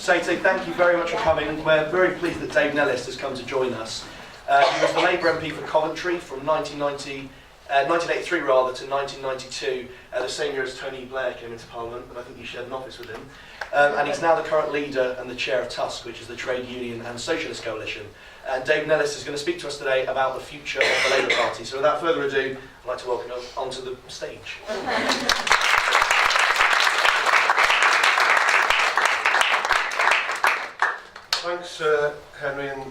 Society, thank you very much for coming. We're very pleased that Dave Nellist has come to join us. He was the Labour MP for Coventry from 1983 rather to 1992, the same year as Tony Blair came into Parliament, and I think you shared an office with him. And he's now the current leader and the chair of TUSC, which is the Trade Union and Socialist Coalition. And Dave Nellist is going to speak to us today about the future of the Labour Party. So without further ado, I'd like to welcome him onto the stage. Thanks, Henry, and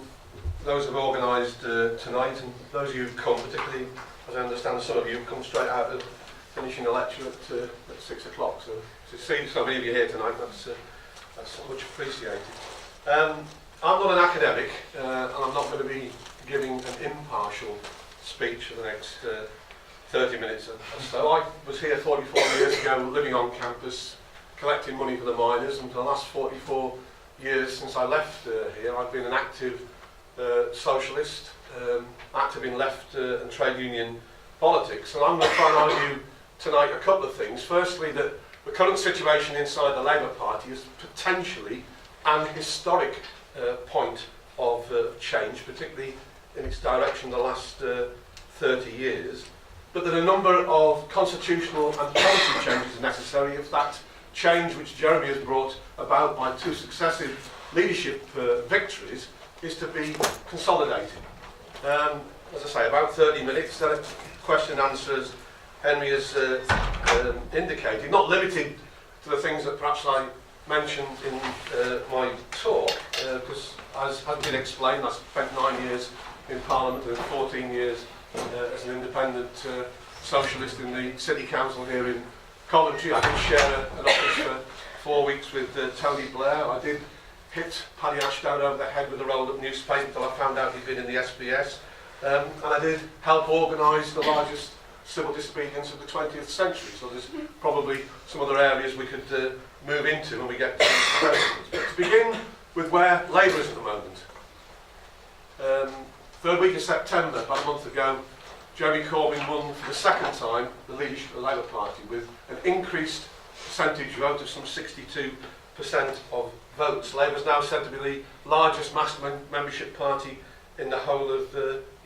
those who've organised tonight, and those of you who've come, particularly, as I understand, some of you have come straight out of finishing a lecture at 6 o'clock. So to see so many of you here tonight, that's much appreciated. I'm not an academic, and I'm not going to be giving an impartial speech for the next 30 minutes or so. I was here 44 years ago, living on campus, collecting money for the miners, and for the last 44 years since I left here, I've been an active socialist, active in left and trade union politics. And I'm going to try and argue tonight a couple of things. Firstly, that the current situation inside the Labour Party is potentially an historic point of change, particularly in its direction the last 30 years, but that a number of constitutional and policy changes are necessary if that change which Jeremy has brought about by 2 successive leadership victories is to be consolidated. As I say, about 30 minutes, then a question and answer, as Henry has indicated, not limited to the things that perhaps I mentioned in my talk, because as has been explained, I spent 9 years in Parliament and 14 years as an independent socialist in the City Council here in Coventry. I did share an office for 4 weeks with Tony Blair. I did hit Paddy Ashdown over the head with a rolled up newspaper until I found out he'd been in the SBS. And I did help organise the largest civil disobedience of the 20th century. So there's probably some other areas we could move into when we get to the questions. But to begin with where Labour is at the moment. 3rd week of September, about a month ago, Jeremy Corbyn won for the second time the leadership of the Labour Party with an increased percentage vote of some 62% of votes. Labour is now said to be the largest mass membership party in the whole of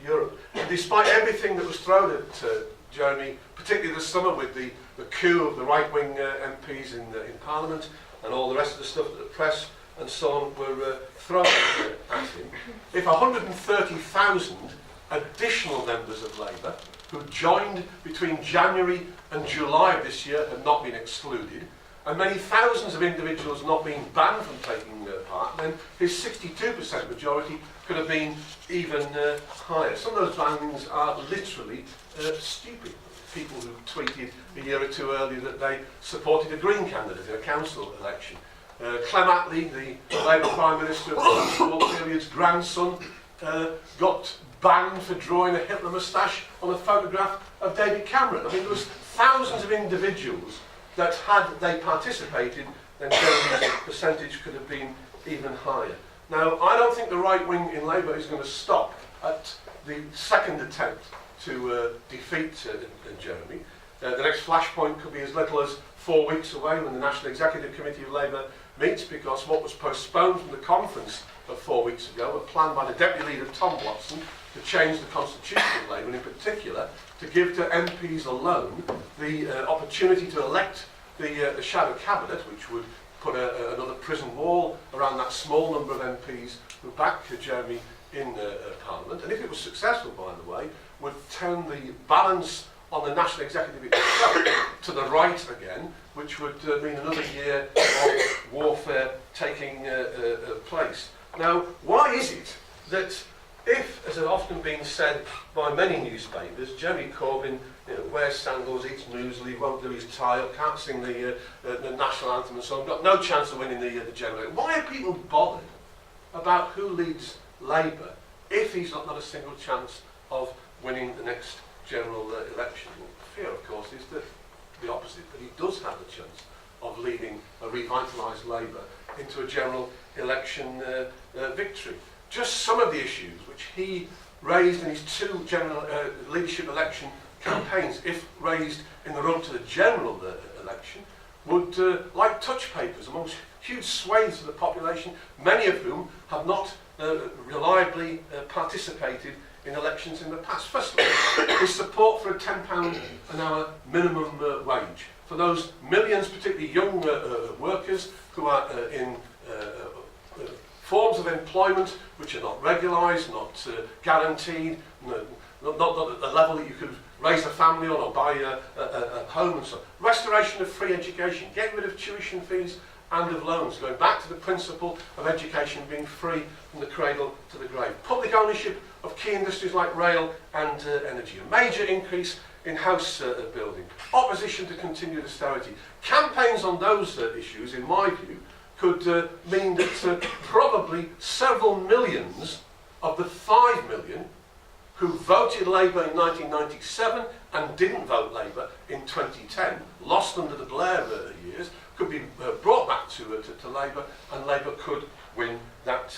Europe. And despite everything that was thrown at Jeremy, particularly this summer with the coup of the right-wing MPs in Parliament and all the rest of the stuff that the press and so on were thrown at him, if 130,000 additional members of Labour who joined between January and July of this year had not been excluded, and many thousands of individuals not being banned from taking part, then his 62% majority could have been even higher. Some of those bannings are literally stupid. People who tweeted a year or two earlier that they supported a Green candidate in a council election. Clem Attlee, the Labour Prime Minister of the war period's grandson, got banned for drawing a Hitler moustache on a photograph of David Cameron. I mean, there was thousands of individuals that had they participated, then Jeremy's percentage could have been even higher. Now, I don't think the right wing in Labour is going to stop at the second attempt to defeat Jeremy. The next flashpoint could be as little as 4 weeks away when the National Executive Committee of Labour meets, because what was postponed from the conference of 4 weeks ago were planned by the Deputy Leader Tom Watson to change the constitution of Labour, and in particular to give to MPs alone the opportunity to elect the shadow cabinet, which would put another prison wall around that small number of MPs who backed Jeremy in Parliament, and if it was successful, by the way, would turn the balance on the National Executive itself to the right again, which would mean another year of warfare taking place. Now, why is it that if, as has often been said by many newspapers, Jeremy Corbyn wears sandals, eats muesli, won't do his tie up, can't sing the national anthem and so on, got no chance of winning the general election? Why are people bothered about who leads Labour if he's not a single chance of winning the next general election? Well, the fear, of course, is that the opposite, that he does have the chance of leading a revitalised Labour into a general election victory. Just some of the issues which he raised in his 2 general leadership election campaigns, if raised in the run to the general election, would, like touch papers amongst huge swathes of the population, many of whom have not reliably participated in elections in the past. First of all, is support for a £10 an hour minimum wage for those millions, particularly young workers who are in forms of employment which are not regularised, not guaranteed, not at the level that you could raise a family on or buy a home and so on. Restoration of free education, getting rid of tuition fees and of loans, going back to the principle of education being free from the cradle to the grave. Public ownership of key industries like rail and energy. A major increase in house building. Opposition to continued austerity. Campaigns on those issues, in my view, could mean that probably several millions of the 5 million who voted Labour in 1997 and didn't vote Labour in 2010, lost under the Blair years, could be brought back to Labour, and Labour could win that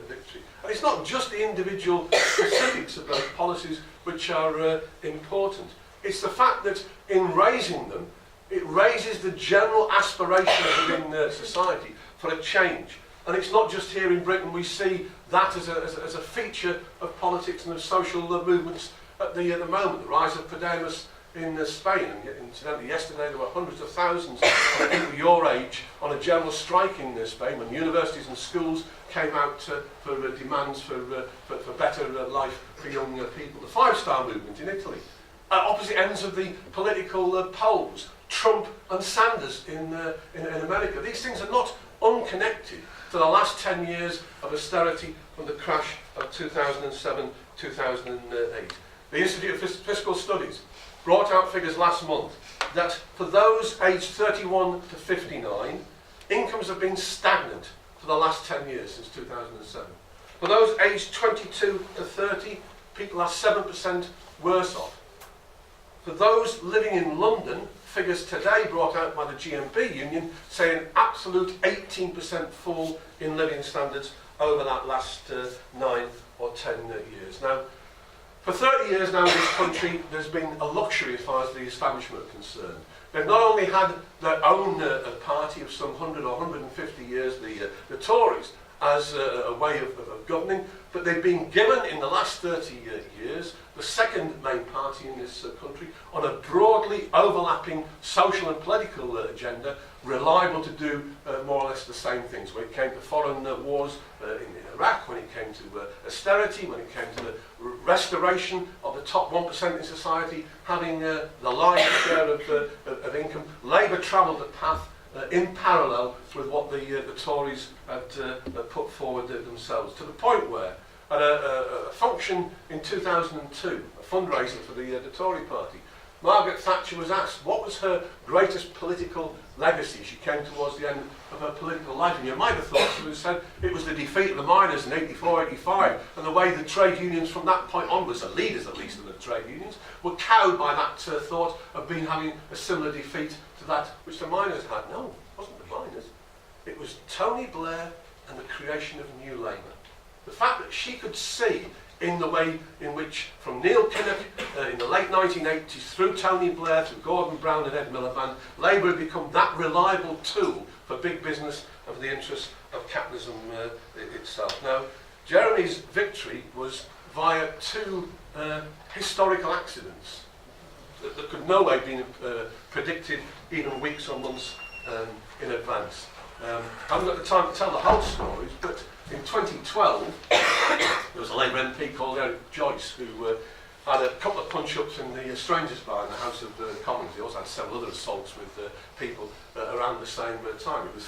victory. And it's not just the individual specifics of those policies which are important. It's the fact that in raising them, it raises the general aspiration within society for a change. And it's not just here in Britain. We see that as a feature of politics and of social movements at the moment. The rise of Podemos in Spain, and incidentally yesterday there were hundreds of thousands of people your age on a general strike in Spain when universities and schools came out for demands for better life for young people. The Five Star Movement in Italy. At opposite ends of the political poles, Trump and Sanders in America. These things are not unconnected to the last 10 years of austerity from the crash of 2007-2008. The Institute of Fiscal Studies brought out figures last month that for those aged 31 to 59, incomes have been stagnant for the last 10 years since 2007. For those aged 22 to 30, people are 7% worse off. For those living in London, figures today brought out by the GMB union say an absolute 18% fall in living standards over that last 9 or 10 years. Now, for 30 years now in this country, there's been a luxury as far as the establishment are concerned. They've not only had their own party of some 100 or 150 years, the Tories, as a way of governing, but they've been given in the last 30 years the second main party in this country on a broadly overlapping social and political agenda, reliable to do more or less the same things. When it came to foreign wars in Iraq, when it came to austerity, when it came to the restoration of the top 1% in society having the lion's share of income, Labour travelled a path in parallel with what the Tories had put forward themselves, to the point where at a function in 2002, a fundraiser for the Tory party, Margaret Thatcher was asked what was her greatest political legacy. She came towards the end of her political life, and you might have thought she would have said it was the defeat of the miners in 84-85, and the way the trade unions from that point onwards, the leaders at least of the trade unions, were cowed by that thought of having a similar defeat to that which the miners had. No, it wasn't the miners. It was Tony Blair and the creation of New Labour. The fact that she could see in the way in which, from Neil Kinnock in the late 1980s, through Tony Blair, through Gordon Brown and Ed Miliband, Labour had become that reliable tool for big business and for the interests of capitalism itself. Now, Jeremy's victory was via two historical accidents that could no way have been predicted even weeks or months in advance. I haven't got the time to tell the whole stories, but in 2012, there was a Labour MP called Eric Joyce who had a couple of punch-ups in the Strangers Bar in the House of Commons. He also had several other assaults with people around the same time. He was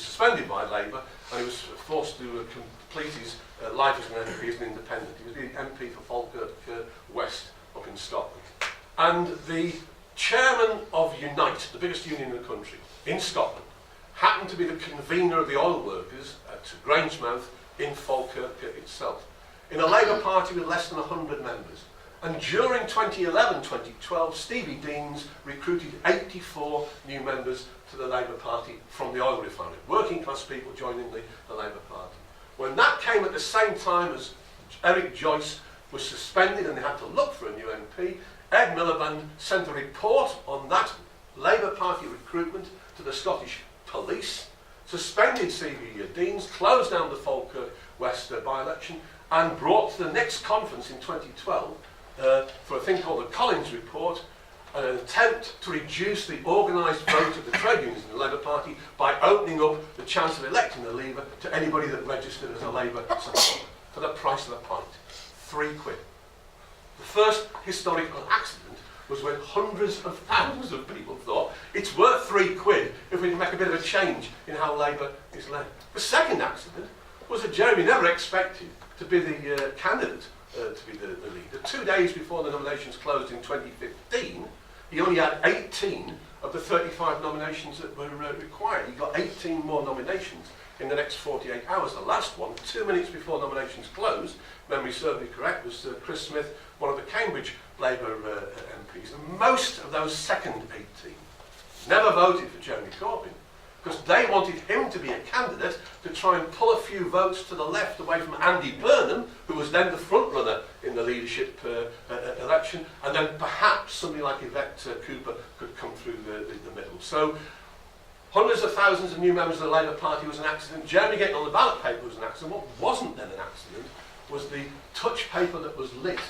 suspended by Labour, and he was forced to complete his life as an MP as an independent. He was the MP for Falkirk West up in Scotland. And the chairman of Unite, the biggest union in the country, in Scotland, happened to be the convener of the oil workers at Grangemouth in Falkirk itself, in a Labour Party with less than 100 members. And during 2011-2012, Stevie Deans recruited 84 new members to the Labour Party from the oil refinery, working class people joining the Labour Party. When that came at the same time as Eric Joyce was suspended and they had to look for a new MP, Ed Miliband sent a report on that Labour Party recruitment to the Scottish Police, suspended CV deans, closed down the Falkirk West by-election, and brought to the next conference in 2012 for a thing called the Collins Report, an attempt to reduce the organised vote of the trade unions in the Labour Party by opening up the chance of electing a Leaver to anybody that registered as a Labour supporter for the price of a pint. £3. The first historical accident was when hundreds of thousands of people thought it's worth £3 if we can make a bit of a change in how Labour is led. The second accident was that Jeremy never expected to be the candidate to be the leader. 2 days before the nominations closed in 2015, he only had 18 of the 35 nominations that were required. He got 18 more nominations in the next 48 hours. The last one, 2 minutes before nominations closed, memory serves me correct, was Chris Smith, one of the Cambridge Labour MPs. And most of those second 18 never voted for Jeremy Corbyn because they wanted him to be a candidate to try and pull a few votes to the left away from Andy Burnham, who was then the front runner in the leadership election, and then perhaps somebody like Yvette Cooper could come through the middle. So hundreds of thousands of new members of the Labour Party was an accident. Jeremy getting on the ballot paper was an accident. What wasn't then an accident was the touch paper that was lit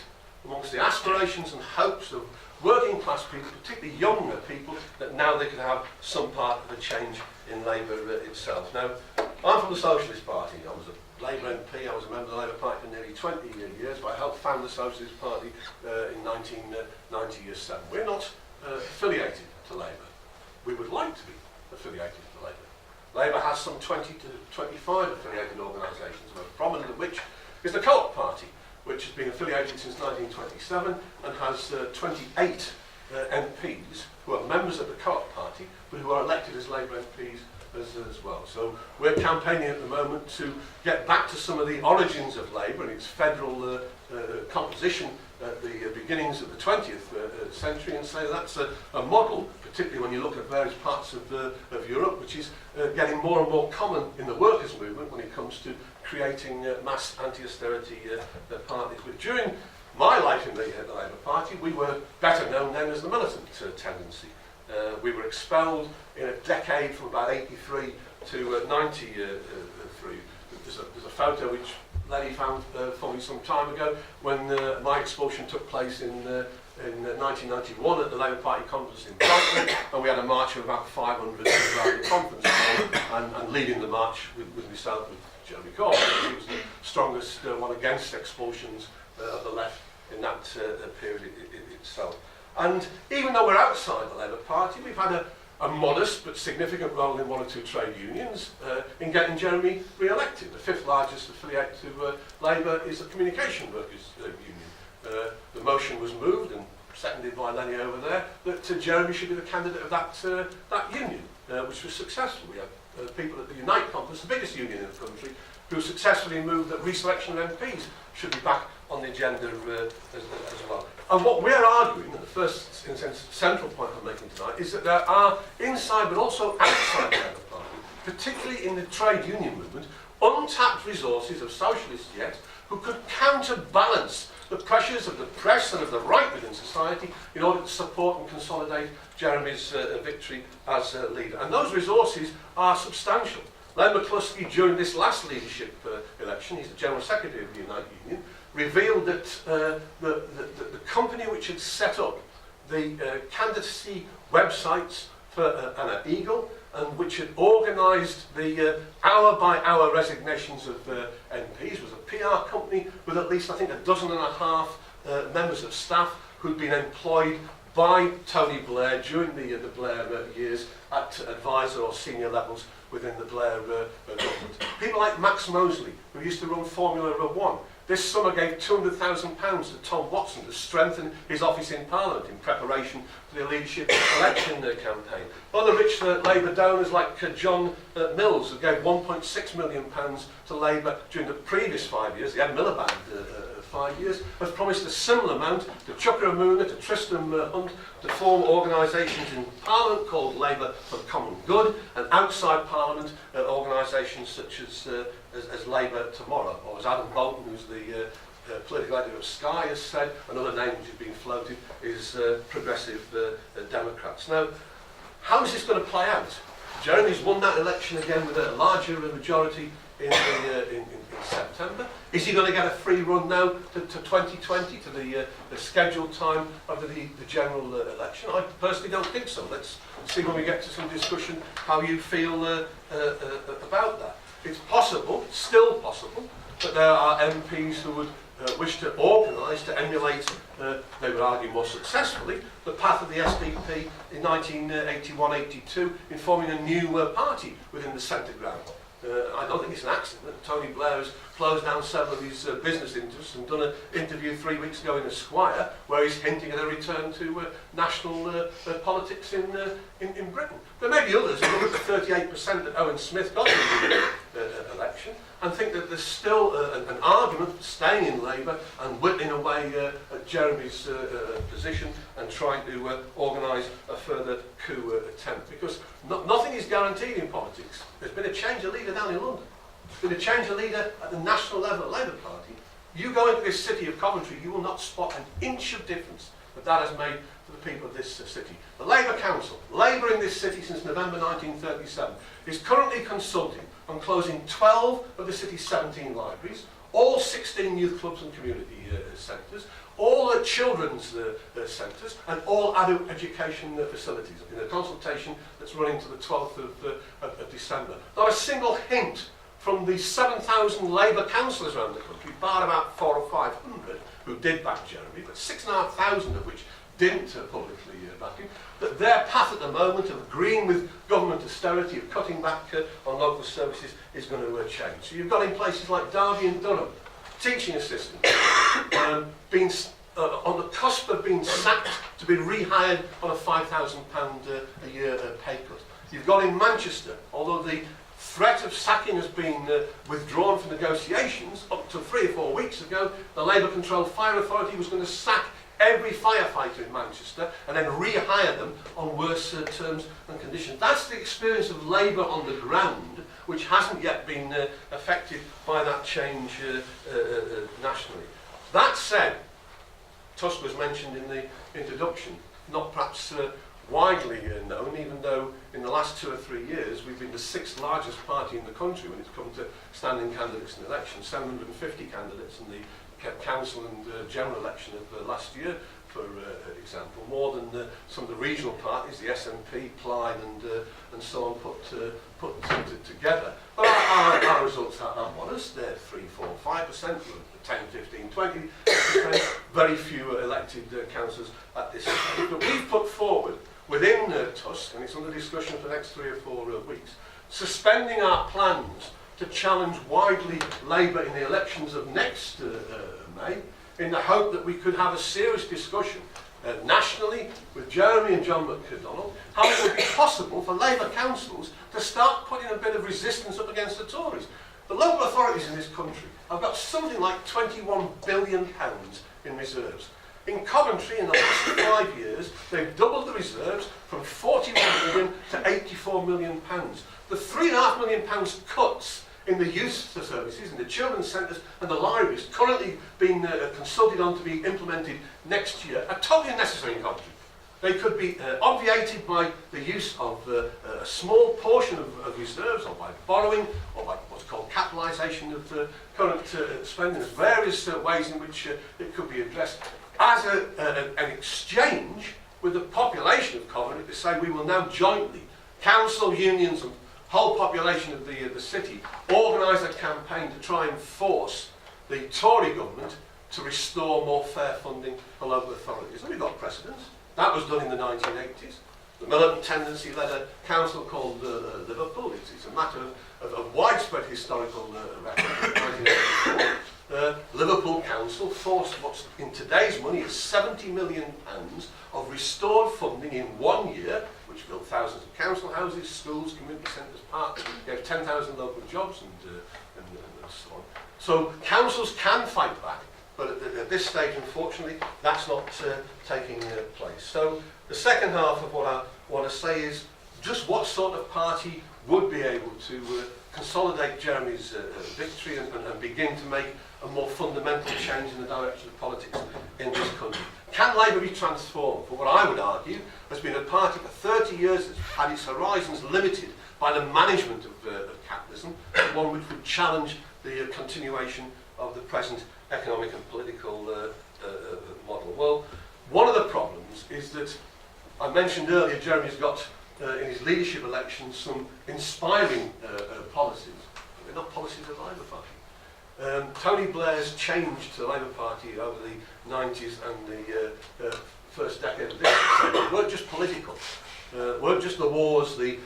amongst the aspirations and hopes of working class people, particularly younger people, that now they could have some part of the change in Labour itself. Now, I'm from the Socialist Party. I was a Labour MP, I was a member of the Labour Party for nearly 20 years, but I helped found the Socialist Party in 1997. We're not affiliated to Labour. We would like to be affiliated to Labour. Labour has some 20 to 25 affiliated organisations, most prominent of which is the Co-op Party, which has been affiliated since 1927 and has 28 MPs who are members of the Co-op Party, but who are elected as Labour MPs as well. So we're campaigning at the moment to get back to some of the origins of Labour and its federal composition at the beginnings of the 20th century, and say that's a model, particularly when you look at various parts of Europe, which is getting more and more common in the workers' movement when it comes to creating mass anti-austerity parties. But during my life in the Labour Party, we were better known then as the militant tendency. We were expelled in a decade from about 83 to 93. There's a photo which Lenny found for me some time ago when my expulsion took place in 1991 at the Labour Party conference in Brighton, and we had a march of about 500 around the conference hall, and leading the march with myself, with Jeremy Corbyn. He was the strongest one against expulsions of the left in that period itself. And even though we're outside the Labour Party, we've had a modest but significant role in one or two trade unions in getting Jeremy re-elected. The fifth largest affiliate to Labour is the Communication Workers Union. The motion was moved and seconded by Lenny over there that Jeremy should be the candidate of that union, which was successful. We had people at the Unite Conference, the biggest union in the country, who successfully moved that reselection of MPs should be back on the agenda as well. And what we're arguing, and the first, in a sense, central point I'm making tonight, is that there are inside but also outside the Labour Party, particularly in the trade union movement, untapped resources of socialists yet who could counterbalance the pressures of the press and of the right within society in order to support and consolidate Jeremy's victory as leader. And those resources are substantial. Len McCluskey, during this last leadership election, he's the General Secretary of the Unite Union, revealed that the company which had set up the candidacy websites for Anna Eagle, and which had organised the hour-by-hour resignations of MPs, was a PR company with at least, I think, 12 members of staff who'd been employed by Tony Blair during the Blair years at advisor or senior levels within the Blair government. People like Max Mosley, who used to run Formula One, this summer gave £200,000 to Tom Watson to strengthen his office in Parliament in preparation for the leadership election campaign. Other rich Labour donors like John Mills, who gave £1.6 million to Labour during the previous 5 years, the Ed Miliband 5 years, has promised a similar amount to Chuka Umunna, to Tristram Hunt, to form organisations in Parliament called Labour for the Common Good, and outside Parliament organisations such as Labour Tomorrow, or as Adam Bolton, who's the political editor of Sky, has said, another name which has been floated is Progressive Democrats. Now, how is this going to play out? Jeremy's won that election again with a larger majority in September. Is he going to get a free run now to 2020, to the scheduled time of the general election? I personally don't think so. Let's see when we get to some discussion how you feel about that. It's possible, still possible, that there are MPs who would wish to organise, to emulate, they would argue more successfully, the path of the SDP in 1981-82 in forming a new party within the centre ground. I don't think it's an accident that Tony Blair has closed down several of his business interests and done an interview 3 weeks ago in Esquire where he's hinting at a return to national politics in Britain. There may be others who look at the 38% that Owen Smith got in the election and think that there's still an argument for staying in Labour and whittling away at Jeremy's position and trying to organise a further coup attempt. Because nothing is guaranteed in politics. There's been a change of leader down in London. There's been a change of leader at the national level of the Labour Party. You go into this city of Coventry, you will not spot an inch of difference that has made to the people of this city. The Labour Council, Labour in this city since November 1937, is currently consulting on closing 12 of the city's 17 libraries, all 16 youth clubs and community centres, all the children's centres, and all adult education facilities in a consultation that's running to the 12th of December. Not a single hint from the 7,000 Labour councillors around the country, bar about 400 or 500 who did back Jeremy, but 6,500 of which didn't publicly back him, that their path at the moment of agreeing with government austerity, of cutting back on local services, is going to change. So you've got in places like Derby and Durham, teaching assistants, being on the cusp of being sacked to be rehired on a £5,000 a year pay cut. You've got in Manchester, although the threat of sacking has been withdrawn from negotiations, up to 3 or 4 weeks ago, the Labour-controlled Fire Authority was going to sack every firefighter in Manchester and then rehire them on worse terms and conditions. That's the experience of Labour on the ground, which hasn't yet been affected by that change nationally. That said, TUSC was mentioned in the introduction, not perhaps widely known, even though in the last 2 or 3 years we've been the 6th largest party in the country when it's come to standing candidates in elections, 750 candidates in the council and general election of last year, for example, more than some of the regional parties, the SNP, Plaid and so on, put together. But our results are modest. They're 3, 4, 5%, 10, 15, 20%, very few elected councillors at this stage. But we've put forward within TUSC, and it's under discussion for the next 3 or 4 weeks, suspending our plans to challenge widely Labour in the elections of next May, in the hope that we could have a serious discussion nationally with Jeremy and John McDonnell, how it would be possible for Labour councils to start putting a bit of resistance up against the Tories. The local authorities in this country have got something like £21 billion in reserves. In Coventry, in the last 5 years, they've doubled the reserves from 41 million to 84 million pounds. The £3.5 million cuts in the youth services, in the children's centres and the libraries currently being consulted on to be implemented next year are totally unnecessary in Coventry. They could be obviated by the use of a small portion of reserves, or by borrowing, or by what's called capitalisation of current spending. There's various ways in which it could be addressed as an exchange with the population of Coventry to say we will now jointly, council, unions and whole population of the city, organise a campaign to try and force the Tory government to restore more fair funding for local authorities. And we've got precedents. That was done in the 1980s. The militant tendency led a council called Liverpool. It's a matter of widespread historical record. In 1984, Liverpool Council forced what's in today's money is £70 million of restored funding in 1 year, which built thousands of council houses, schools, community centres, parks, gave 10,000 local jobs and so on. So councils can fight back, but at this stage, unfortunately, that's not taking place. So the second half of what I want to say is just what sort of party would be able to consolidate Jeremy's victory and begin to make a more fundamental change in the direction of politics in this country. Can Labour be transformed? For what I would argue has been a party for 30 years that's had its horizons limited by the management of capitalism, and one which would challenge the continuation of the present economic and political model. Well, one of the problems is that I mentioned earlier Jeremy's got in his leadership elections some inspiring policies, but they're not policies of the Labour Party. Tony Blair's change to the Labour Party over the 90s and the first decade of this century weren't just political, weren't just the wars, the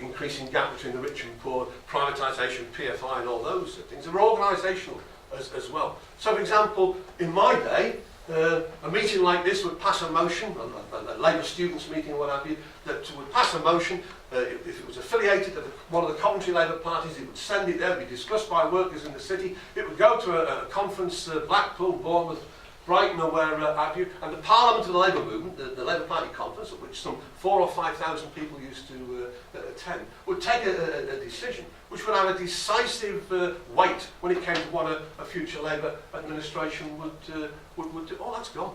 increasing gap between the rich and poor, privatisation, PFI and all those things. They were organisational as well. So, for example, in my day, a meeting like this would pass a motion, a Labour students meeting or what have you, that would pass a motion. If it was affiliated to one of the Coventry Labour parties, it would send it there, it would be discussed by workers in the city. It would go to a conference, Blackpool, Bournemouth, Brighton or where have you, and the Parliament of the Labour Movement, the Labour Party conference, at which some 4,000 or 5,000 people used to attend, would take a decision which would have a decisive weight when it came to what a future Labour administration would do. Oh, that's gone.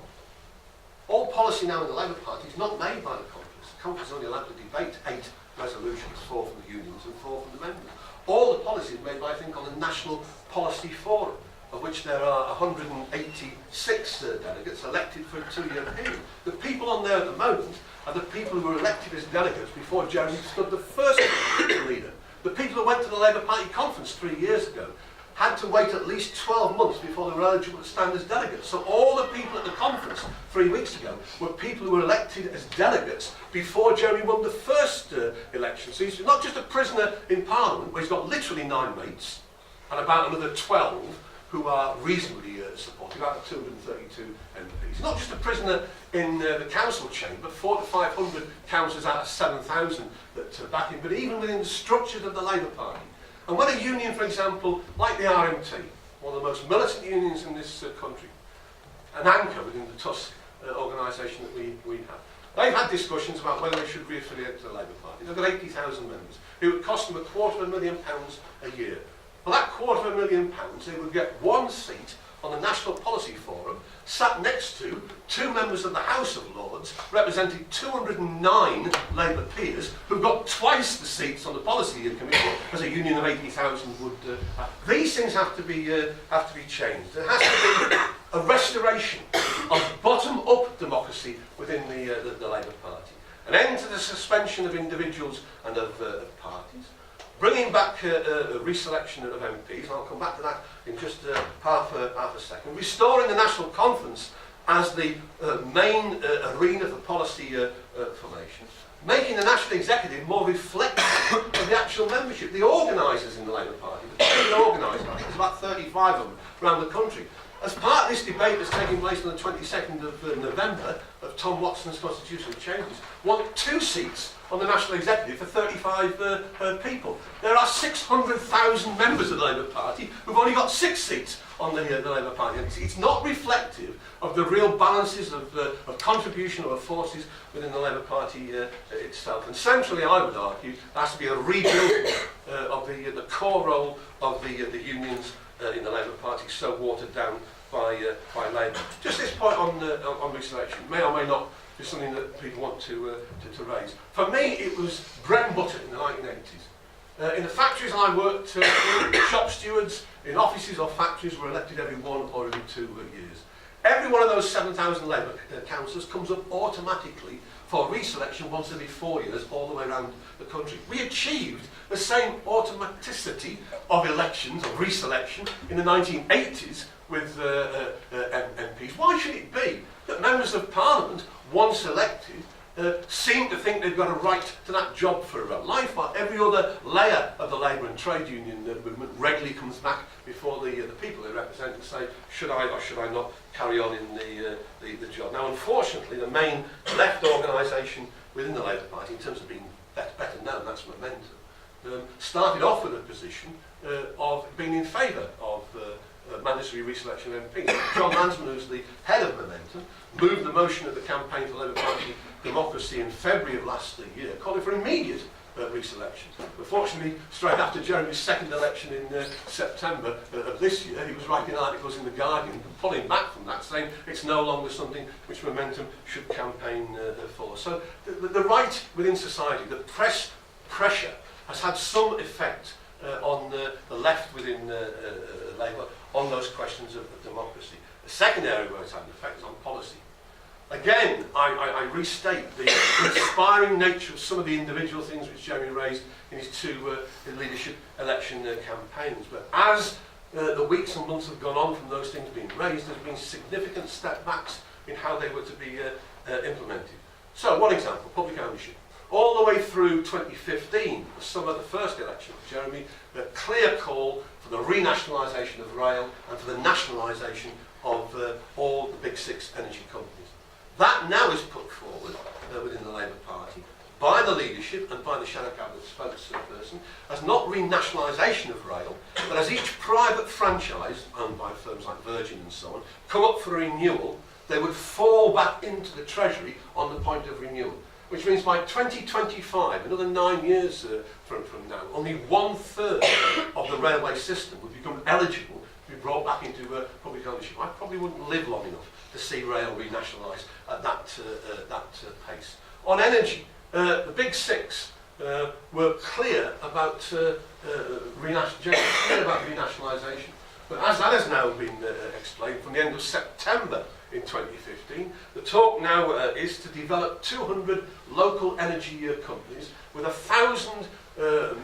All policy now in the Labour Party is not made by the conference. The conference is only allowed to debate 8 resolutions, 4 from the unions and 4 from the members. All the policy is made by, I think, on the National Policy Forum, of which there are 186 delegates elected for a 2-year period. The people on there at the moment are the people who were elected as delegates before Jeremy stood the first leader. The people who went to the Labour Party conference 3 years ago had to wait at least 12 months before they were eligible to stand as delegates. So all the people at the conference 3 weeks ago were people who were elected as delegates before Jeremy won the first election. So he's not just a prisoner in Parliament, where he's got literally 9 mates, and about another 12 who are reasonably supportive, out of 232 MPs. He's not just a prisoner in the council chamber, 400 to 500 councillors out of 7,000 that back him, but even within the structures of the Labour Party. And when a union, for example, like the RMT, one of the most militant unions in this country, an anchor within the TUSC organisation that we have, they've had discussions about whether they should re-affiliate to the Labour Party. They've got 80,000 members. It would cost them £250,000 a year. For that £250,000, they would get 1 seat on the National Policy Forum, sat next to 2 members of the House of Lords, representing 209 Labour peers, who got twice the seats on the Policy Committee as a union of 80,000 would. These things have to be changed. There has to be a restoration of bottom-up democracy within the Labour Party, an end to the suspension of individuals and of parties. Bringing back a reselection of MPs, and I'll come back to that in just half a second. Restoring the National Conference as the main arena for policy formation. Making the National Executive more reflective of the actual membership. The organisers in the Labour Party, the main organisers, I think there's about 35 of them around the country. As part of this debate that's taking place on the 22nd of November of Tom Watson's constitutional changes, want 2 seats on the National Executive for 35 people. There are 600,000 members of the Labour Party who've only got 6 seats on the Labour Party. It's not reflective of the real balances of contribution or of forces within the Labour Party itself. And centrally, I would argue, there has to be a rebuilding of the core role of the unions in the Labour Party, so watered down by Labour. Just this point on reselection may or may not be something that people want to raise. For me, it was bread and butter in the 1980s. In the factories I worked, shop stewards in offices or factories were elected every 1 or every 2 years. Every one of those 7,000 Labour councillors comes up automatically for reselection once every 4 years all the way around the country. We achieved the same automaticity of elections, of reselection, in the 1980s with MPs. Why should it be that members of Parliament, once elected, seem to think they've got a right to that job for life, while every other layer of the labour and trade union movement regularly comes back before the people they represent and say, should I or should I not carry on in the job? Now, unfortunately, the main left organisation within the Labour Party, in terms of being better known, that's Momentum, started off with a position of being in favour of mandatory reselection of MPs. John Lansman, who's the head of Momentum, moved the motion at the campaign for Labour Party democracy in February of last year, calling for immediate reselection. But fortunately, straight after Jeremy's second election in September of this year, he was writing articles in The Guardian, pulling back from that, saying it's no longer something which Momentum should campaign for. So the right within society, the pressure has had some effect on the left within Labour on those questions of democracy. The second area where it's had an effect is on policy. Again, I restate the inspiring nature of some of the individual things which Jeremy raised in his two leadership election campaigns. But as the weeks and months have gone on from those things being raised, there's been significant step backs in how they were to be implemented. So, one example, public ownership. All the way through 2015, the summer of the first election of Jeremy, a clear call for the renationalisation of rail and for the nationalisation of all the big six energy companies. That now is put forward within the Labour Party by the leadership and by the Shadow Cabinet spokesperson as not renationalisation of rail, but as each private franchise, owned by firms like Virgin and so on, come up for renewal, they would fall back into the Treasury on the point of renewal. Which means by 2025, another 9 years from now, only 1/3 of the railway system would become eligible to be brought back into public ownership. I probably wouldn't live long enough to see rail renationalised at that pace. On energy, the big six were clear about renationalisation. But as that has now been explained, from the end of September in 2015, the talk now is to develop 200 local energy companies with 1,000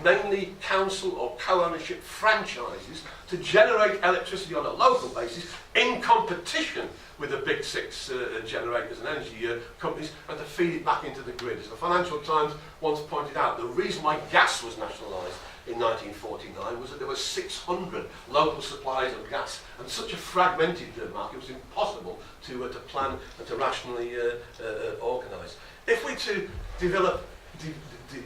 mainly council or co-ownership franchises to generate electricity on a local basis in competition with the big six generators and energy companies, and to feed it back into the grid. As the Financial Times once pointed out, the reason why gas was nationalised in 1949 was that there were 600 local suppliers of gas, and such a fragmented market was impossible to plan and to rationally organise. If we to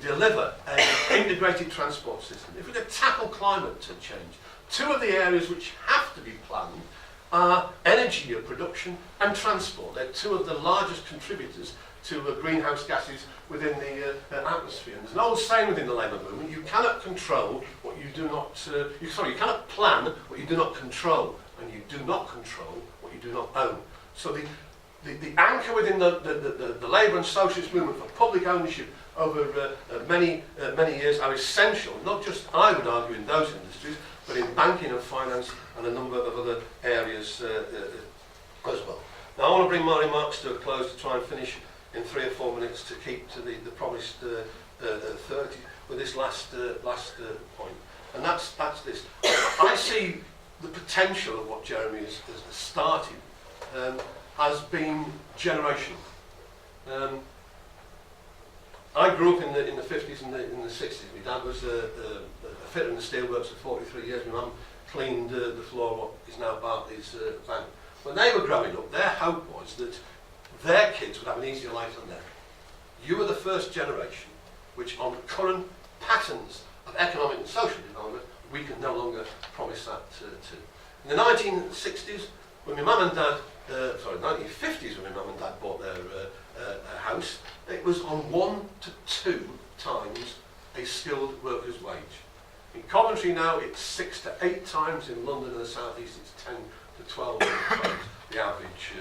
deliver an integrated transport system, if we to tackle climate change, two of the areas which have to be planned are energy production and transport. They're two of the largest contributors to greenhouse gases within the atmosphere. And there's an old saying within the Labour movement: you cannot control what you do not. You cannot plan what you do not control, and you do not control what you do not own. So the anchor within the Labour and Socialist movement for public ownership over many years are essential. Not just, I would argue, in those industries, but in banking and finance and a number of other areas as well. Now, I want to bring my remarks to a close to try and finish in 3 or 4 minutes to keep to the promised 30 with this last point. And that's this. I see the potential of what Jeremy has started as being generational. I grew up in the 50s and in the 60s. My dad was a fitter in the steelworks for 43 years. My mum cleaned the floor of what is now Barclays Bank. When they were growing up, their hope was that their kids would have an easier life than them. You were the first generation which, on current patterns of economic and social development, we can no longer promise that to. In the 1960s, when my mum and dad, 1950s, when my mum and dad bought their house, it was on 1 to 2 times a skilled worker's wage. In Coventry now, it's 6 to 8 times. In London and the South East, it's 10 to 12 times the average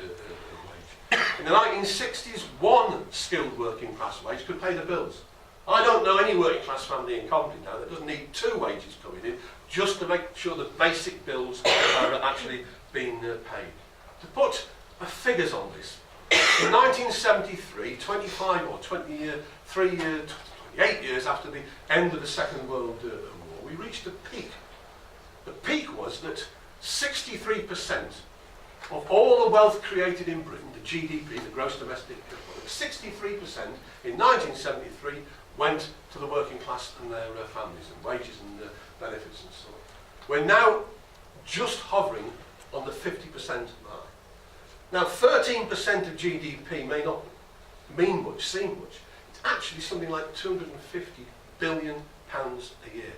wage. In the 1960s, 1 skilled working class wage could pay the bills. I don't know any working class family in Coventry now that doesn't need 2 wages coming in just to make sure the basic bills are actually being paid. To put figures on this, in 1973, 28 years after the end of the Second World War, we reached a peak. The peak was that 63% of all the wealth created in Britain, the GDP, the gross domestic product, 63% in 1973 went to the working class and their families, and wages and benefits and so on. We're now just hovering on the 50% mark. Now, 13% of GDP may not mean much, seem much. It's actually something like £250 billion a year.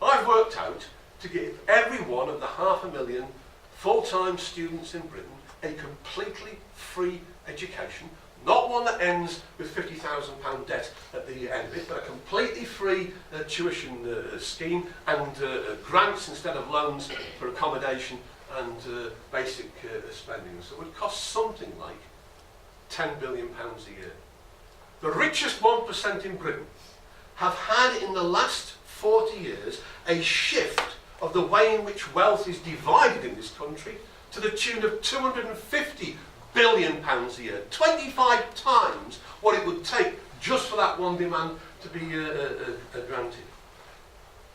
I've worked out to give every one of the 500,000 full-time students in Britain a completely free education, not one that ends with £50,000 debt at the end of it, but a completely free tuition scheme and grants instead of loans for accommodation and basic spending. So it would cost something like £10 billion a year. The richest 1% in Britain have had in the last 40 years a shift of the way in which wealth is divided in this country to the tune of £250 billion a year, 25 times what it would take just for that one demand to be granted.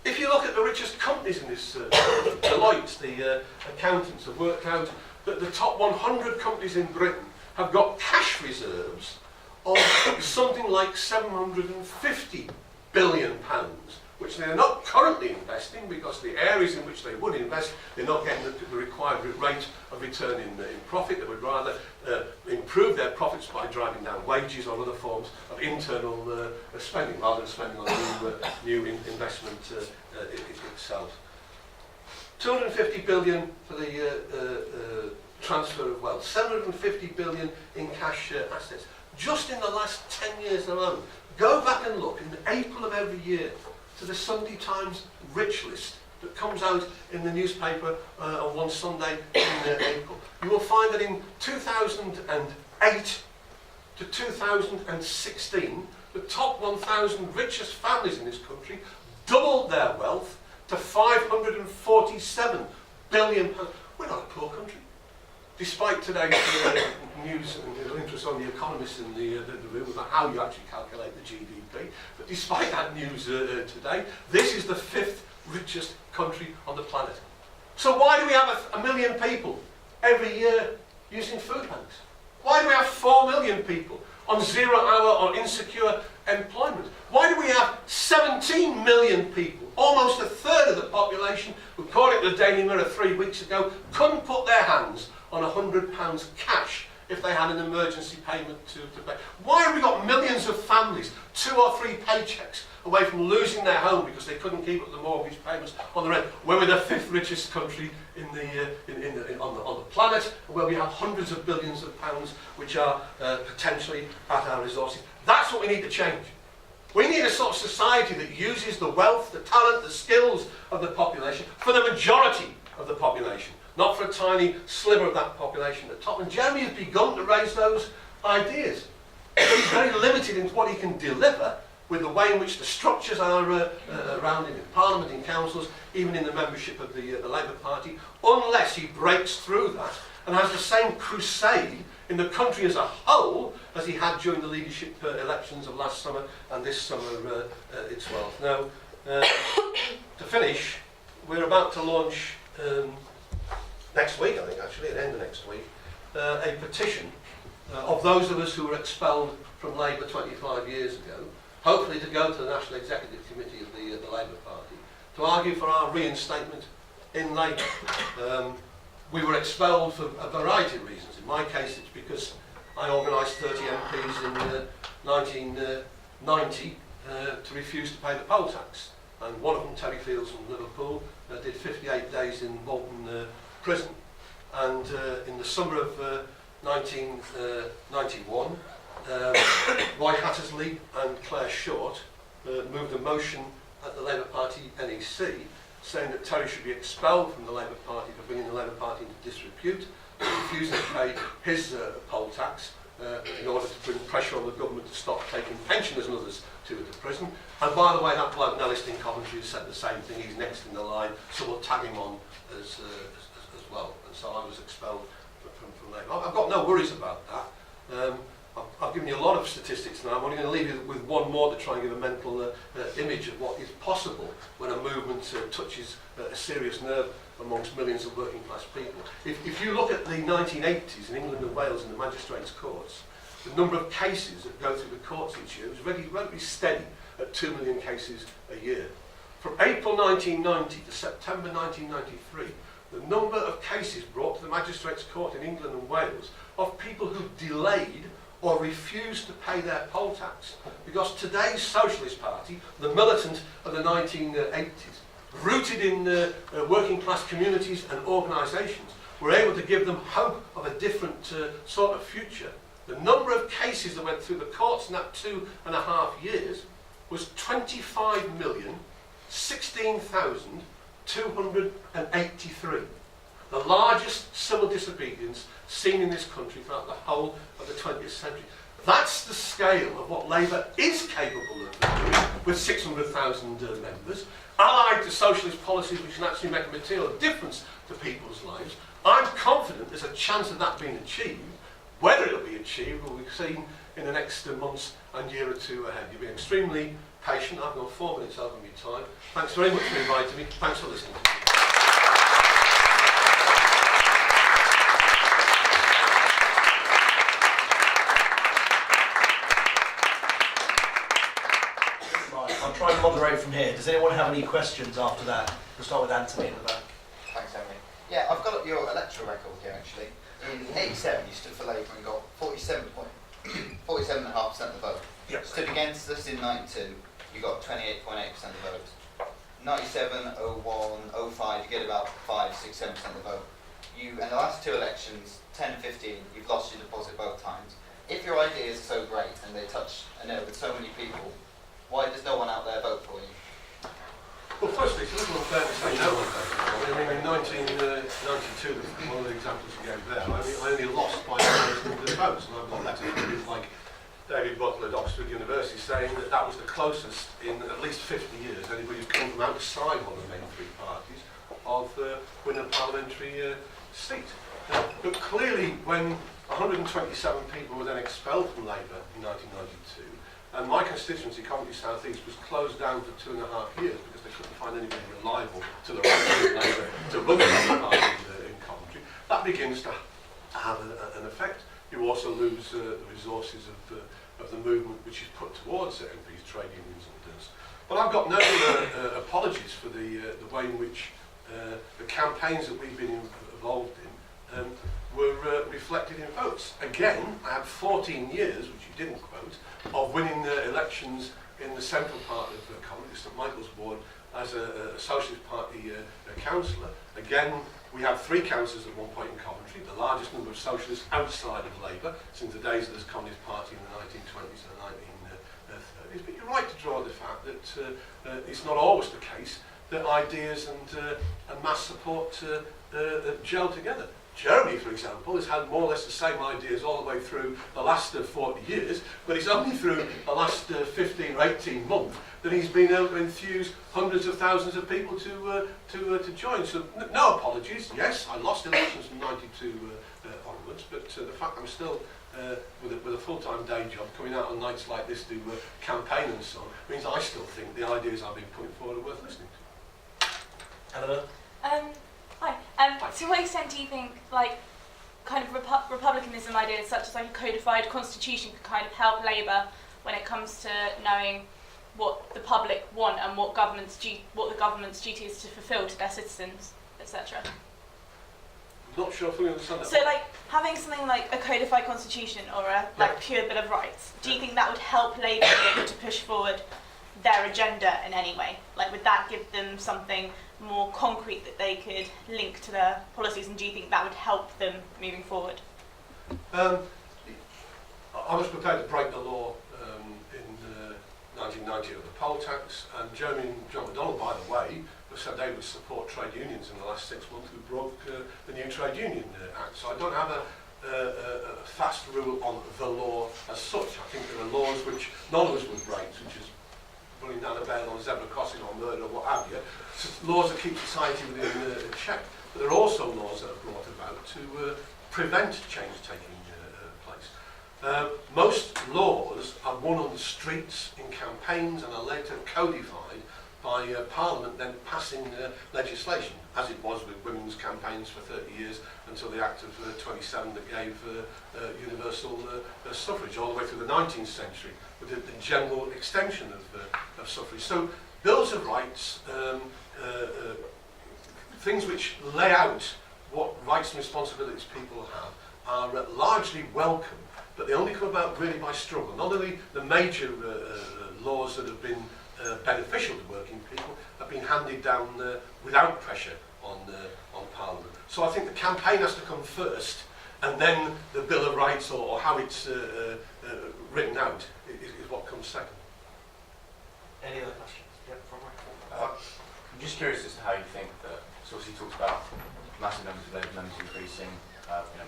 If you look at the richest companies in this, Deloitte, the accountants have worked out that the top 100 companies in Britain have got cash reserves of something like £750 billion, which they are not currently investing because the areas in which they would invest, they're not getting the required rate of return in profit. They would rather improve their profits by driving down wages or other forms of internal spending rather than spending on new investment itself. 250 billion for the transfer of wealth, 750 billion in cash assets. Just in the last 10 years alone. Go back and look in April of every year to the Sunday Times Rich List that comes out in the newspaper on one Sunday in April. You will find that in 2008 to 2016, the top 1,000 richest families in this country doubled their wealth to £547 billion. We're not a poor country. Despite today's news and interest on the economists in the room about how you actually calculate the GDP, but despite that news today, this is the 5th richest country on the planet. So why do we have a million people every year using food banks? Why do we have 4 million people on 0 hour or insecure employment? Why do we have 17 million people, almost a third of the population, who, according to the Daily Mirror 3 weeks ago, couldn't put their hands on £100 cash if they had an emergency payment to pay? Why have we got millions of families, 2 or 3 paychecks, away from losing their home because they couldn't keep up the mortgage payments on the rent? When we're the 5th richest country on the planet, where we have hundreds of billions of pounds which are potentially at our resources. That's what we need to change. We need a sort of society that uses the wealth, the talent, the skills of the population for the majority of the population, not for a tiny sliver of that population at the top. And Jeremy has begun to raise those ideas. But he's very limited in what he can deliver with the way in which the structures are around him in Parliament, in councils, even in the membership of the Labour Party, unless he breaks through that and has the same crusade in the country as a whole as he had during the leadership elections of last summer and this summer as well. Now, to finish, we're about to launch next week, I think actually, at the end of next week, a petition of those of us who were expelled from Labour 25 years ago, hopefully to go to the National Executive Committee of the Labour Party, to argue for our reinstatement in Labour. We were expelled for a variety of reasons. In my case, it's because I organised 30 MPs in 1990 to refuse to pay the poll tax. And one of them, Terry Fields from Liverpool, did 58 days in Bolton prison. And in the summer of 1991, Roy Hattersley and Claire Short moved a motion at the Labour Party NEC saying that Terry should be expelled from the Labour Party for bringing the Labour Party into disrepute, refusing to pay his poll tax in order to bring pressure on the government to stop taking pensioners and others to prison. And by the way, that bloke Nellist in Coventry has said the same thing. He's next in the line, so we'll tag him on as well. And so I was expelled from Labour. I've got no worries about that. I've given you a lot of statistics now. I'm only going to leave you with one more to try and give a mental image of what is possible when a movement touches a serious nerve amongst millions of working class people. If you look at the 1980s in England and Wales in the magistrates' courts, the number of cases that go through the courts each year was relatively steady at 2 million cases a year. From April 1990 to September 1993, the number of cases brought to the magistrates' court in England and Wales of people who delayed or refused to pay their poll tax, because today's Socialist Party, the militant of the 1980s, rooted in working class communities and organisations, were able to give them hope of a different sort of future. The number of cases that went through the courts in that 2.5 years was 25,016,283. The largest civil disobedience seen in this country throughout the whole of the 20th century. That's the scale of what Labour is capable of doing with 600,000 members, allied to socialist policies which can actually make a material difference to people's lives. I'm confident there's a chance of that being achieved. Whether it'll be achieved will be seen in the next months and year or two ahead. You've been extremely patient. I've gone 4 minutes over my time. Thanks very much for inviting me. Thanks for listening to me. I'll try and moderate from here. Does anyone have any questions after that? We'll start with Anthony in the back. Thanks, Emily. Yeah, I've got your electoral record here, actually. In 87, you stood for Labour and got 47.5% of the vote. Yep. Stood against us in 92, you got 28.8% of the vote. 97, 01, 05, you get about 5, 6, 7% of the vote. You, in the last two elections, 10 and 15, you've lost your deposit both times. If your ideas are so great and they touch a nerve with so many people, why does no one out there vote for you? Well, firstly, it's a little unfair to say no one voted for me. I mean, in 1992, one of the examples you gave there, I only lost by 1,000 votes, and I've got letters from people like David Butler at Oxford University saying that that was the closest in at least 50 years anybody who's come from outside one of the main three parties of winning a parliamentary seat. But clearly, when 127 people were then expelled from Labour in 1992, and my constituency, Coventry South East, was closed down for 2.5 years because they couldn't find anybody reliable to the right of Labour to run the party in Coventry. That begins to have an effect. You also lose the resources of the movement which is put towards MPs, trade unions and others. But I've got no apologies for the way in which the campaigns that we've been involved in were reflected in votes. Again, I had 14 years, which you didn't quote, of winning elections in the central part of Coventry, St Michael's ward, as a Socialist Party councillor. Again, we had 3 councillors at one point in Coventry, the largest number of socialists outside of Labour since the days of the Communist Party in the 1920s and the 1930s. But you're right to draw the fact that it's not always the case that ideas and mass support gel together. Jeremy, for example, has had more or less the same ideas all the way through the last 40 years, but it's only through the last 15 or 18 months that he's been able to enthuse hundreds of thousands of people to join. So no apologies. Yes, I lost elections from 92 onwards, but the fact I'm still with a full-time day job, coming out on nights like this to campaign and so on, means I still think the ideas I've been putting forward are worth listening to. Eleanor? Hi. To what extent do you think, like, kind of republicanism ideas such as like a codified constitution could kind of help Labour when it comes to knowing what the public want and what the government's duty is to fulfil to their citizens, etc.? Not sure I fully understand that. So, like, having something like a codified constitution or a pure Bill of Rights, do you think that would help Labour be able to push forward their agenda in any way? Like, would that give them something more concrete that they could link to their policies, and do you think that would help them moving forward? I was prepared to break the law in 1990 of the poll tax, and Jeremy and John McDonnell, by the way, said they would support trade unions in the last 6 months who broke the new Trade Union Act. So I don't have a fast rule on the law as such. I think there are laws which none of us would break, such as running down a bell on zebra crossing or murder or what have you. So laws that keep society within check. But there are also laws that are brought about to prevent change taking place. Most laws are won on the streets in campaigns and are later codified by Parliament then passing legislation, as it was with women's campaigns for 30 years until the Act of 27 that gave universal suffrage all the way through the 19th century with the general extension of suffrage. So Bills of Rights, things which lay out what rights and responsibilities people have, are largely welcome, but they only come about really by struggle. Not only the major laws that have been beneficial to working people have been handed down without pressure on Parliament. So I think the campaign has to come first, and then the Bill of Rights or how it's written out is what comes second. Any other questions? Yep, from I'm just curious as to how you think that, so obviously you talked about massive numbers of Labour members increasing,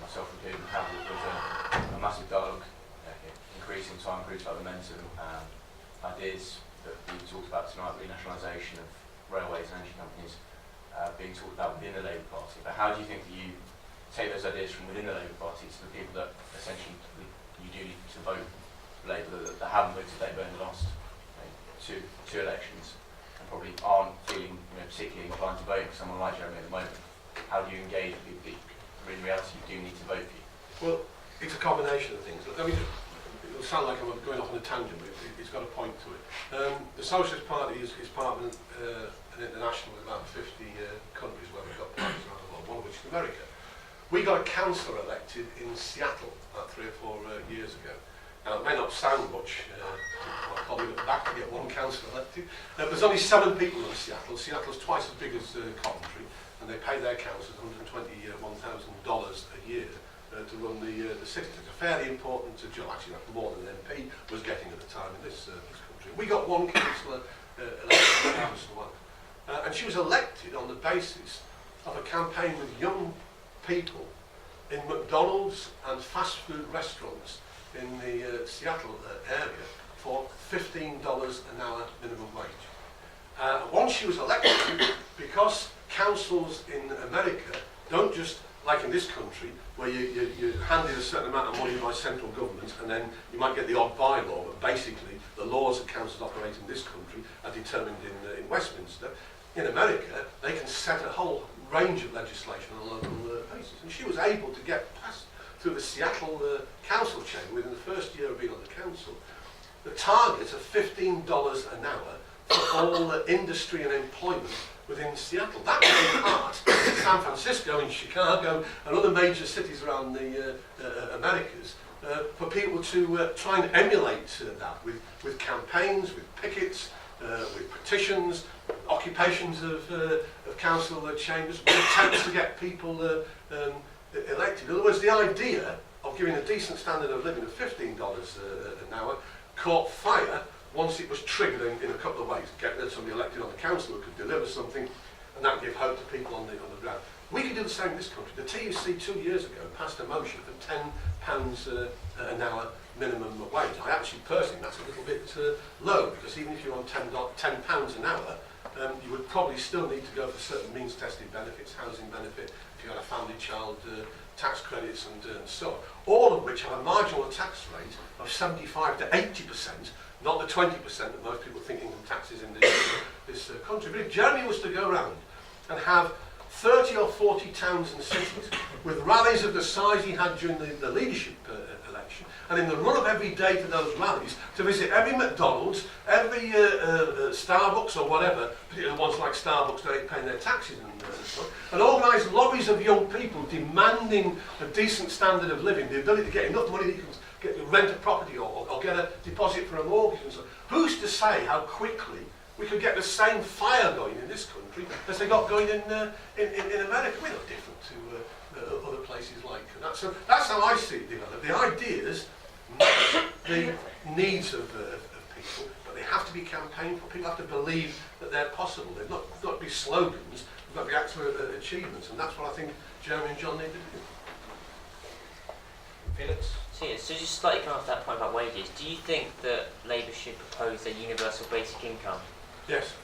myself included, and how there's a massive dialogue some ideas that we talked about tonight, renationalisation of railways and energy companies being talked about within the Labour Party. But how do you think that you take those ideas from within the Labour Party to the people that essentially you do need to vote Labour, that haven't voted Labour in the last two elections and probably aren't feeling particularly inclined to vote for someone like Jeremy at the moment? How do you engage with people that in reality you do need to vote for you? Well, it's a combination of things. I mean, it'll sound like I'm going off on a tangent, but it's got a point to it. The Socialist Party is part of an international with about 50 countries where we've got parties around the world, one of which is America. We got a councillor elected in Seattle about 3 or 4 years ago. Now, it may not sound much, I'll probably look back to get one councillor elected. There's only 7 people in Seattle. Seattle's twice as big as Coventry, and they pay their councillors $121,000 a year to run the city. It's a fairly important job, actually that's more than an MP was getting at the time in this country. We got one councillor elected in council, and she was elected on the basis of a campaign with young people in McDonald's and fast food restaurants in the Seattle area for $15 an hour minimum wage. Once she was elected, because councils in America don't just, like in this country, where you're handed a certain amount of money by central government and then you might get the odd bylaw, but basically the laws that councils operate in this country are determined in Westminster. In America, they can set a whole range of legislation on a local basis. And she was able to get passed through the Seattle council chamber within the first year of being on the council. The target of $15 an hour for all industry and employment within Seattle. That was in part in San Francisco, in Chicago, and other major cities around the Americas, for people to try and emulate that with campaigns, with pickets, with petitions, occupations of council chambers, with attempts to get people elected. In other words, the idea of giving a decent standard of living of $15 an hour caught fire once it was triggered in a couple of ways. Get somebody elected on the council who could deliver something, and that gave hope to people on the ground. We could do the same in this country. The TUSC 2 years ago passed a motion for £10 an hour minimum wage. I actually personally think that's a little bit low, because even if you're on £10 an hour, you would probably still need to go for certain means-tested benefits, housing benefit, if you had a family child, tax credits and so on, all of which have a marginal tax rate of 75 to 80%, not the 20% that most people think income taxes in this country. But if Jeremy was to go around and have 30 or 40 towns and cities with rallies of the size he had during the leadership election, and in the run of every day to those rallies, to visit every McDonald's, every Starbucks or whatever, particularly the ones like Starbucks that ain't paying their taxes and so on, and organise lobbies of young people demanding a decent standard of living, the ability to get enough money that you can rent a property or get a deposit for a mortgage and so on. Who's to say how quickly we could get the same fire going in this country as they got going in America? We're not different to other places like that. So that's how I see it develop. The ideas match the needs of people, but they have to be campaigned for. People have to believe that they're possible. They've not got to be slogans, they've got to be actual achievements, and that's what I think Jeremy and John need to do. Felix? So just slightly coming off that point about wages, do you think that Labour should propose a universal basic income? Yes.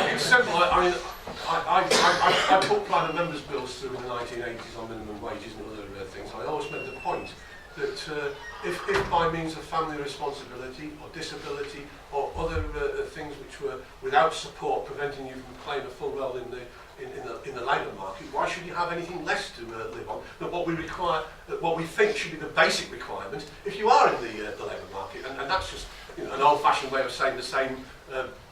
It's simple. I mean, I put private members' bills through in the 1980s on minimum wages and other things. I always made the point that if by means of family responsibility or disability or other things which were without support preventing you from playing a full role in the labour market, why should you have anything less to live on than what we require, what we think should be the basic requirement if you are in the labour market? And that's just an old-fashioned way of saying the same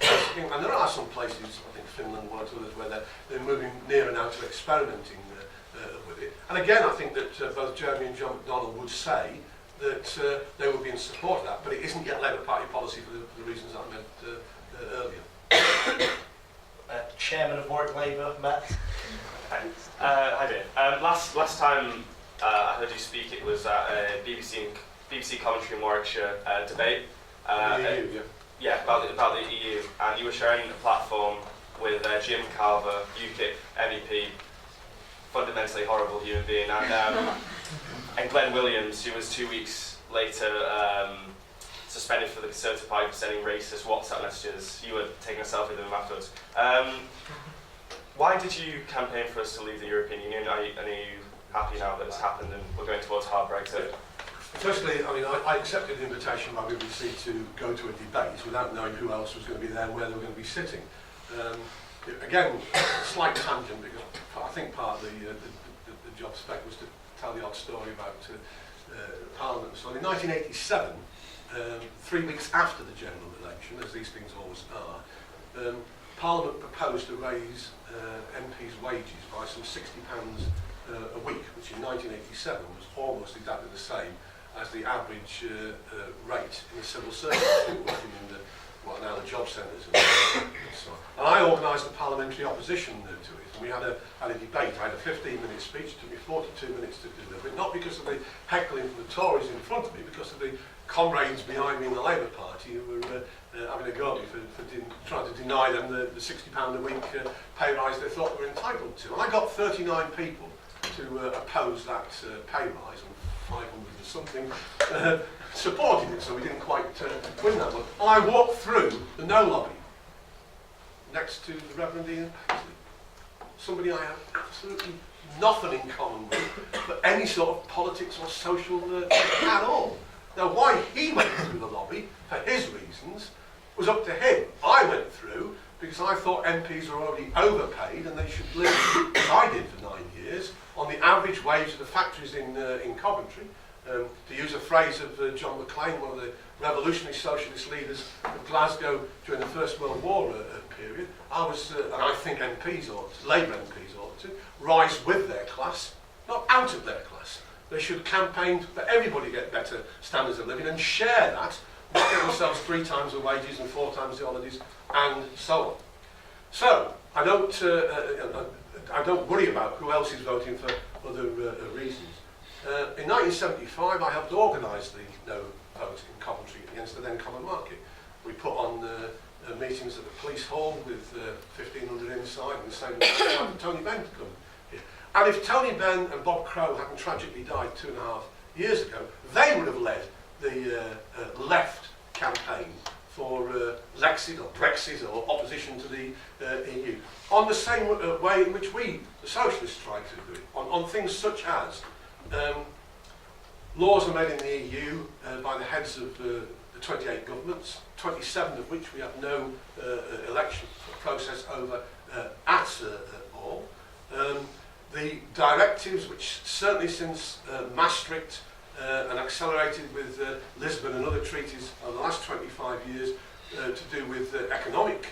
thing. And there are some places, I think Finland, one or two others, where they're moving nearer now to experimenting with it. And again, I think that both Jeremy and John McDonnell would say that they would be in support of that, but it isn't yet Labour Party policy for the reasons I meant earlier. Chairman of Warwick Labour, Matt. Hi there. Last time I heard you speak, it was at a BBC Coventry and Warwickshire debate. The EU, yeah, about the EU, and you were sharing a platform with Jim Carver, UKIP MEP, fundamentally horrible human being, and Glenn Williams, who was 2 weeks later suspended for the Conservative Party for sending racist WhatsApp messages. You were taking a selfie with him afterwards. Why did you campaign for us to leave the European Union? Are you happy now that it's happened and we're going towards hard Brexit? Firstly, I mean, I accepted the invitation by BBC to go to a debate without knowing who else was going to be there and where they were going to be sitting. Again, a slight tangent, because I think part of the job spec was to tell the odd story about Parliament. So in 1987, 3 weeks after the general election, as these things always are, Parliament proposed to raise MPs' wages by some £60 a week, which in 1987 was almost exactly the same as the average rate in the civil service, working in the, what are now the job centres and so on. And I organised the parliamentary opposition to it, and we had a debate. I had a 15-minute speech. It took me 42 minutes to deliver it, not because of the heckling from the Tories in front of me, because of the comrades behind me in the Labour Party who were having a go at me for trying to deny them the £60 a week pay rise they thought they were entitled to. And I got 39 people to oppose that pay rise, and 500 or something supported it, so we didn't quite win that one. And I walked through the No lobby next to the Reverend Ian Paisley, somebody I have absolutely nothing in common with for any sort of politics or social at all. Now, why he went through the lobby, for his reasons, was up to him. I went through because I thought MPs were already overpaid and they should live, as I did for 9 years, on the average wage of the factories in Coventry. To use a phrase of John Maclean, one of the revolutionary socialist leaders of Glasgow during the First World War period, and I think MPs ought to, Labour MPs ought to, rise with their class, not out of their class. They should campaign for everybody to get better standards of living and share that, not get themselves 3 times the wages and 4 times the holidays, and so on. So, I don't worry about who else is voting for other reasons. In 1975, I helped organise the no vote in Coventry against the then Common Market. We put on meetings at the police hall with 1,500 inside, and the same for Tony Benn to come here. And if Tony Benn and Bob Crow hadn't tragically died 2.5 years ago, they would have led the left campaign for Lexit or Brexit or opposition to the EU, on the same way in which we, the socialists, tried to do it, on things such as laws are made in the EU by the heads of the 28 governments, 27 of which we have no election process over at all. The directives, which certainly since Maastricht and accelerated with Lisbon and other treaties over the last 25 years to do with economic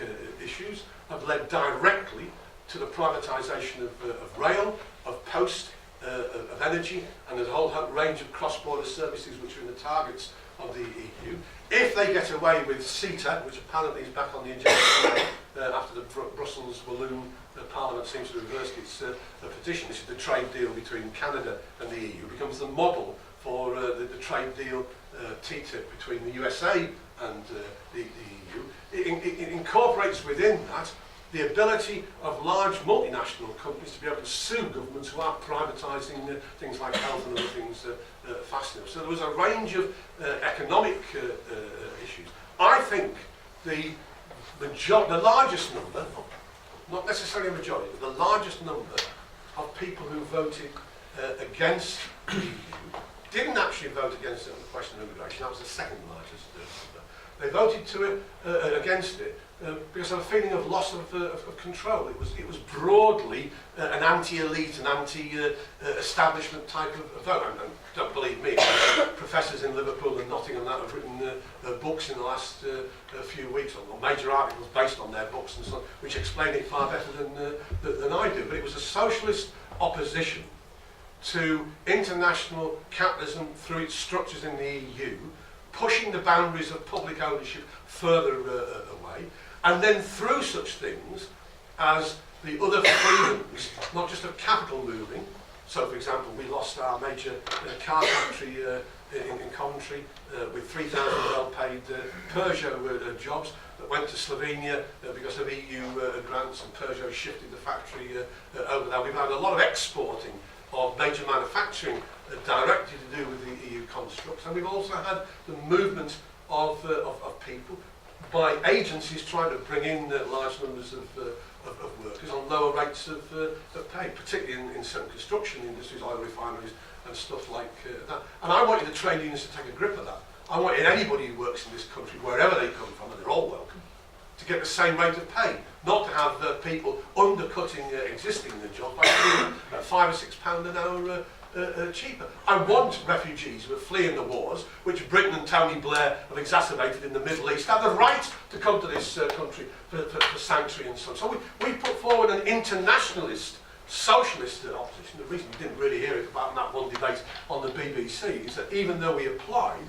issues, have led directly to the privatisation of rail, of post, of energy, and there's a whole range of cross-border services which are in the targets of the EU. If they get away with CETA, which apparently is back on the agenda after the Brussels balloon Parliament seems to have reversed its petition, this is the trade deal between Canada and the EU, becomes the model for the trade deal TTIP between the USA and the EU. It incorporates within that the ability of large multinational companies to be able to sue governments who aren't privatising things like health and other things fast enough. So there was a range of economic issues. I think the largest number, not necessarily a majority, but the largest number of people who voted against the EU didn't actually vote against it on the question of immigration. That was the second largest number. They voted against it because of a feeling of loss of control. It was broadly an anti-elite, an anti-establishment type of vote. And don't believe me, professors in Liverpool and Nottingham that have written books in the last few weeks, or major articles based on their books, and so on, which explain it far better than I do. But it was a socialist opposition to international capitalism through its structures in the EU, pushing the boundaries of public ownership further away, and then through such things as the other freedoms, not just of capital moving. So, for example, we lost our major car factory in Coventry with 3,000 well-paid Peugeot jobs that went to Slovenia because of EU grants, and Peugeot shifted the factory over there. We've had a lot of exporting of major manufacturing directly to do with the EU constructs. And we've also had the movement of people by agencies trying to bring in large numbers of workers on lower rates of pay, particularly in certain construction industries, oil refineries and stuff like that. And I wanted the trade unions to take a grip of that. I wanted anybody who works in this country, wherever they come from, and they're all welcome, to get the same rate of pay, not to have people undercutting existing jobs by being at £5 or £6 an hour cheaper. I want refugees who are fleeing the wars, which Britain and Tony Blair have exacerbated in the Middle East, have the right to come to this country for sanctuary and so on. So we put forward an internationalist, socialist opposition. The reason you didn't really hear it about in that one debate on the BBC is that even though we applied,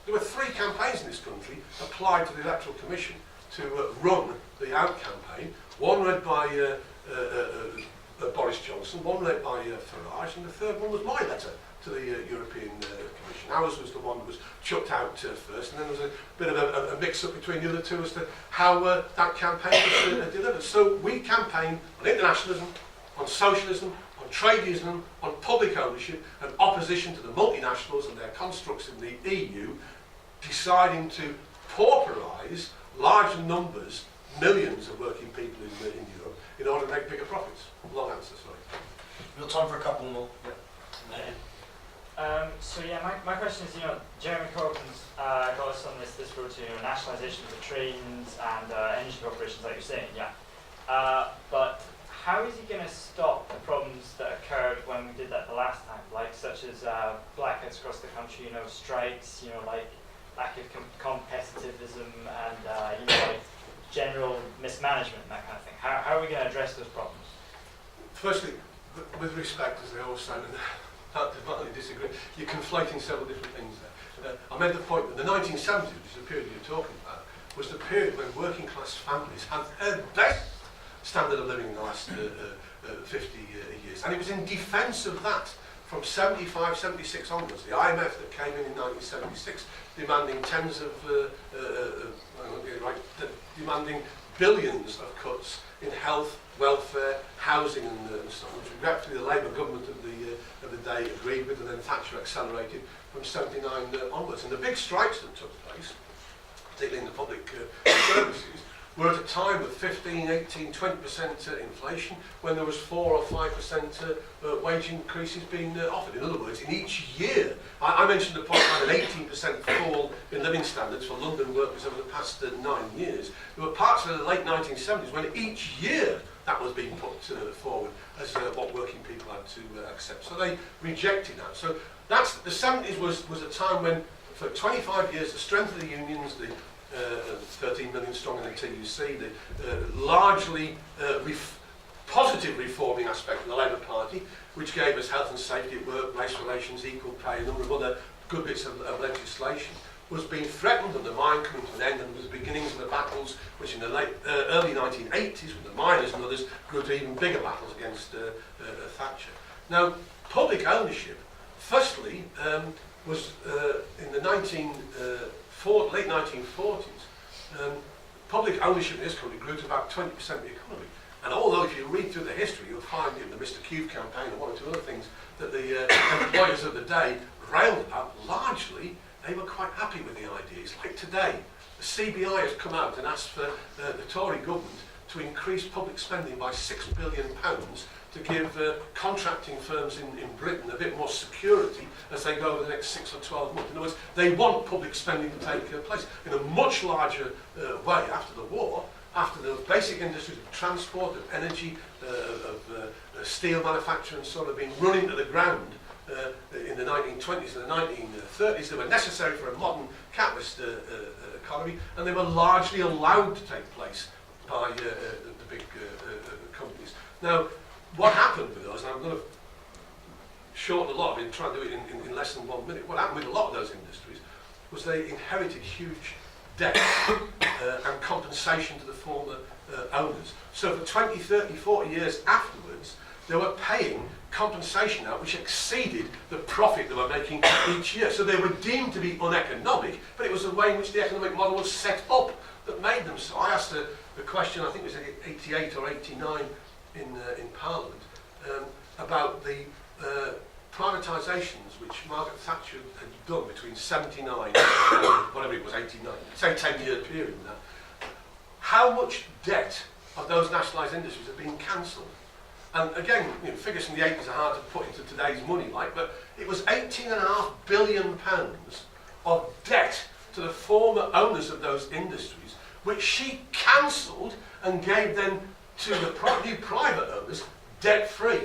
there were 3 campaigns in this country applied to the Electoral Commission to run the Out campaign, one led by Boris Johnson, one led by Farage, and the third one was my letter to the European Commission. Ours was the one that was chucked out first, and then there was a bit of a mix-up between the other two as to how that campaign was delivered. So we campaigned on internationalism, on socialism, on tradeism, on public ownership, and opposition to the multinationals and their constructs in the EU, deciding to pauperise large numbers, millions of working people in Europe, in order to make bigger profits. Long answer, sorry. We've got time for a couple more. So yeah, my question is, Jeremy Corbyn's got us on this road to nationalisation of the trains and energy corporations, like you're saying, yeah. But how is he going to stop the problems that occurred when we did that the last time, like such as blackouts across the country, strikes, like lack of competitivism and like general mismanagement and that kind of thing? How are we going to address those problems? Firstly, with respect, as they always say, and I definitely disagree, you're conflating several different things there. I made the point that the 1970s, which is the period you're talking about, was the period when working class families had their best standard of living in the last 50 years. And it was in defence of that, from 75, 76 onwards, the IMF that came in 1976, demanding demanding billions of cuts in health, welfare, housing and so on, which regretfully the Labour government of the day agreed with, and then Thatcher accelerated from 79 onwards. And the big strikes that took place, particularly in the public services, were at a time of 15, 18, 20% inflation, when there was 4 or 5% wage increases being offered. In other words, in each year, I mentioned the point about an 18% fall in living standards for London workers over the past 9 years. There were parts of the late 1970s when each year that was being put forward as what working people had to accept. So they rejected that. So that's the 70s was a time when, for 25 years, the strength of the unions, the 13 million strong in the TUSC, the largely positive reforming aspect of the Labour Party, which gave us health and safety at work, race relations, equal pay, a number of other good bits of legislation, was being threatened, and the mine coming to an end, and there was the beginnings of the battles, which in the early 1980s, with the miners and others, grew to even bigger battles against Thatcher. Now, public ownership, firstly, was in the late 1940s, public ownership in this country grew to about 20% of the economy. And although if you read through the history, you'll find in the Mr. Cube campaign and one or two other things that the employers of the day railed about, largely they were quite happy with the ideas. Like today, the CBI has come out and asked for the Tory government to increase public spending by £6 billion to give contracting firms in Britain a bit more security as they go over the next 6 or 12 months. In other words, they want public spending to take place in a much larger way after the war, after the basic industries of transport, of energy, of steel manufacture and so on have been run into the ground in the 1920s and the 1930s. They were necessary for a modern capitalist economy, and they were largely allowed to take place by the big companies. Now, what happened with those, and I'm going to shorten a lot of it, try and do it in less than 1 minute, what happened with a lot of those industries was they inherited huge debt and compensation to the former owners. So for 20, 30, 40 years afterwards, they were paying compensation out which exceeded the profit they were making each year. So they were deemed to be uneconomic, but it was the way in which the economic model was set up that made them so. I asked the question, I think it was in 88 or 89 in Parliament, about the privatisations which Margaret Thatcher had done between 79 and whatever it was, 89, say 10-year period now, how much debt of those nationalised industries have been cancelled? And again, figures from the 80s are hard to put into today's money, like, but it was £18.5 billion of debt to the former owners of those industries, which she cancelled and gave them to the new private owners debt-free.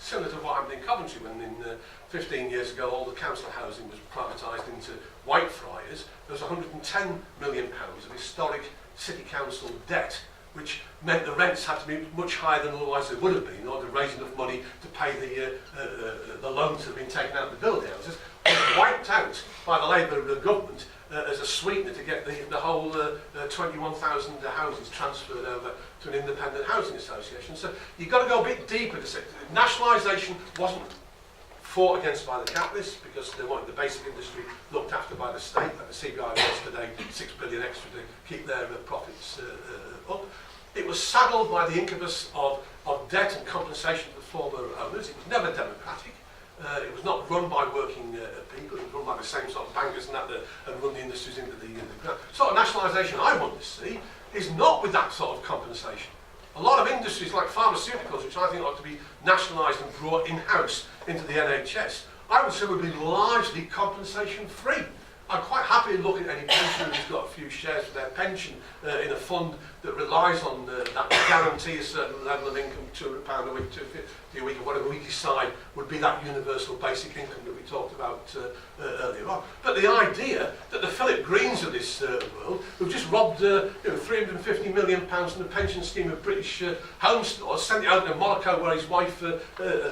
Similar to what happened in Coventry when 15 years ago all the council housing was privatised into Whitefriars. There was £110 million of historic city council debt, which meant the rents had to be much higher than otherwise they would have been in order to raise enough money to pay the loans that had been taken out of the building houses. It was wiped out by the Labour government as a sweetener to get the whole 21,000 houses transferred over to an independent housing association. So you've got to go a bit deeper to say nationalisation wasn't fought against by the capitalists because they wanted the basic industry looked after by the state, like the CBI yesterday, 6 billion extra to keep their profits up. It was saddled by the incubus of debt and compensation to the former owners. It was never democratic. It was not run by working people. It was run by the same sort of bankers and that and run the industries into the ground. The sort of nationalisation I want to see is not with that sort of compensation. A lot of industries like pharmaceuticals, which I think ought to be nationalised and brought in-house into the NHS, I would say would be largely compensation-free. I'm quite happy looking at any pensioner who's got a few shares for their pension in a fund that relies on that to guarantee a certain level of income, £200 a week, £250 a week, or whatever we decide would be that universal basic income that we talked about earlier on. But the idea that the Philip Greens of this world, who've just robbed £350 million from the pension scheme of British home stores, sent it out to Monaco where his wife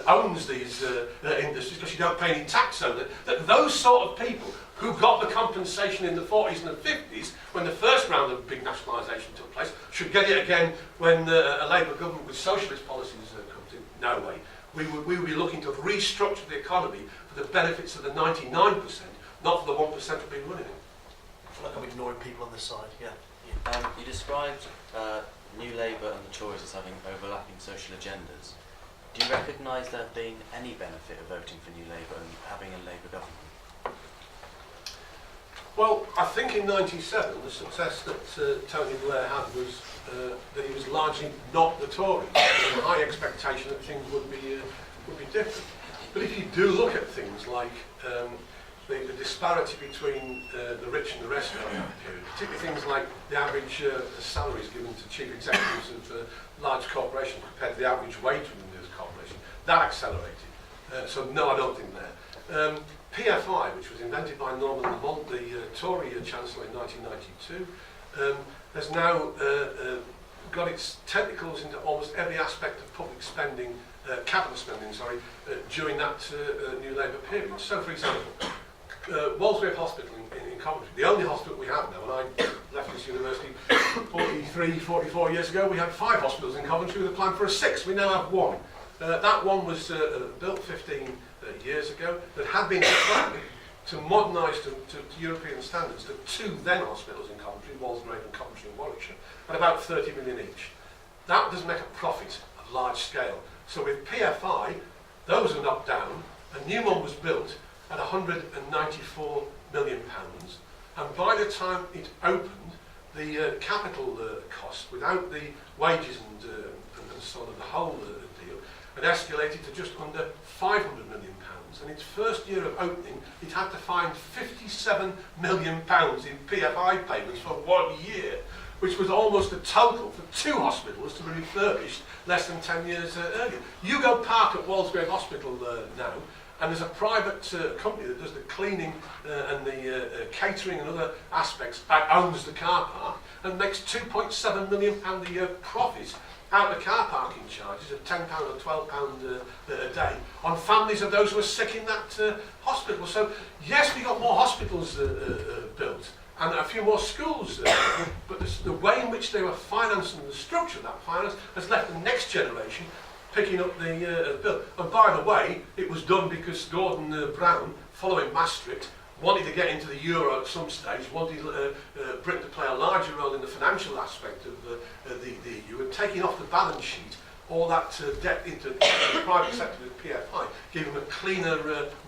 owns these industries because she don't pay any tax on it, that those sort of people who got the compensation in the 40s and the 50s when the first round of big nationalisation took place, should get it again when a Labour government with socialist policies comes in. No way. We would be looking to restructure the economy for the benefits of the 99%, not for the 1% who've been running it. I feel like I'm ignoring people on this side, yeah. You described New Labour and the Tories as having overlapping social agendas. Do you recognise there being any benefit of voting for New Labour and having a Labour government? Well, I think in '97 the success that Tony Blair had was that he was largely not the Tory. There was a high expectation that things would be different. But if you do look at things like the disparity between the rich and the rest of that period, particularly things like the average salaries given to chief executives of large corporations compared to the average wage within those corporations, that accelerated. So no, I don't think there. PFI, which was invented by Norman Lamont, the Tory Chancellor in 1992, has now got its tentacles into almost every aspect of public spending, capital spending, during that New Labour period. So, for example, Walsgrave Hospital in Coventry, the only hospital we have now, when I left this university 44 years ago, we had 5 hospitals in Coventry with a plan for a 6th. We now have 1. That one was built 15 years ago, that had been planned to modernise to European standards to 2 then hospitals in Coventry, Walsgrave and Coventry and Warwickshire, at about 30 million each. That doesn't make a profit of large scale. So with PFI, those were knocked down, a new one was built at £194 million, and by the time it opened, the capital cost, without the wages and sort of the whole deal, had escalated to just under £500 million. And its first year of opening, it had to find £57 million in PFI payments for 1 year, which was almost a total for 2 hospitals to be refurbished less than 10 years earlier. You go park at Walsgrave Hospital now, and there's a private company that does the cleaning and the catering and other aspects, owns the car park, and makes £2.7 million a year profit out the car parking charges of £10 or £12 a day on families of those who are sick in that hospital. So yes, we got more hospitals built and a few more schools, but the way in which they were financed and the structure of that finance has left the next generation picking up the bill. And by the way, it was done because Gordon Brown, following Maastricht, wanted to get into the euro at some stage, wanted Britain to play a larger role in the financial aspect of the EU, and taking off the balance sheet all that debt into the private sector with PFI, give them a cleaner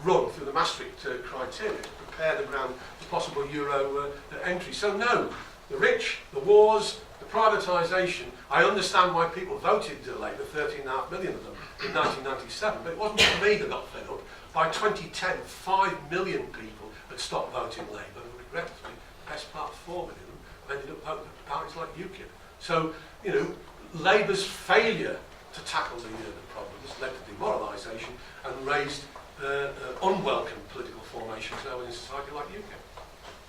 run through the Maastricht criteria to prepare the ground for possible euro entry. So no, the rich, the wars, the privatisation, I understand why people voted Labour, 13.5 million of them, in 1997, but it wasn't me that got fed up. By 2010, 5 million people had stopped voting Labour, and regrettably, the best part of 4 million of them ended up voting for parties like UKIP. So, you know, Labour's failure to tackle the problems led to demoralisation and raised unwelcome political formations now in a society like UKIP.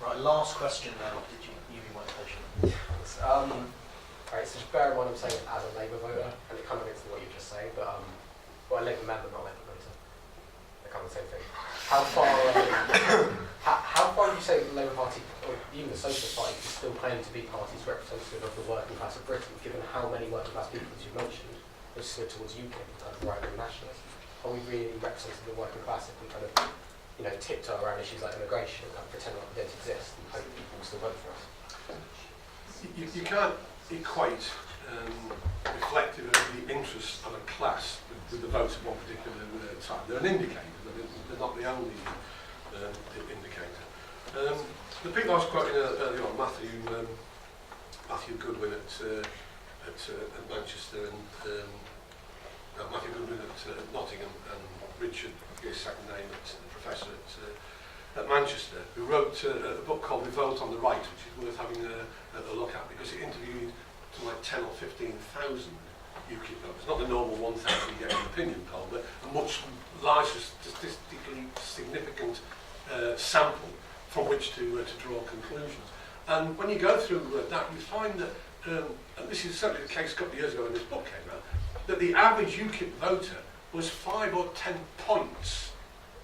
Right, last question now. Did you be my patient? Right, so just bear in mind I'm saying it as a Labour voter, and it kind of gets to what you just say, but well, a Labour member, not a Labour voter. They're kind of the same thing. How far would you say the Labour Party, or even the Socialist Party, can still claim to be parties representative of the working class of Britain, given how many working class people, as you mentioned, have slid towards UKIP in terms of right-wing nationalists? Are we really representing the working class if we kind of, you know, tiptoe around issues like immigration and kind of pretend like we don't exist and hope people will still vote for us? You can't equate reflective of the interests of a class with the votes of one particular time. They're an indicator, but they're not the only indicator. The people I was quoting earlier on, Matthew Goodwin at Manchester, and Matthew Goodwin at Nottingham, and Richard, I forget his second name, the professor at Manchester, who wrote a book called Revolt on the Right, which is worth having a look at, because it interviewed to like 10 or 15,000 UKIP voters. Not the normal 1,000 you get in an opinion poll, but a much larger, statistically significant sample from which to draw conclusions. And when you go through that, you find that, and this is certainly the case a couple of years ago when this book came out, that the average UKIP voter was 5 or 10 points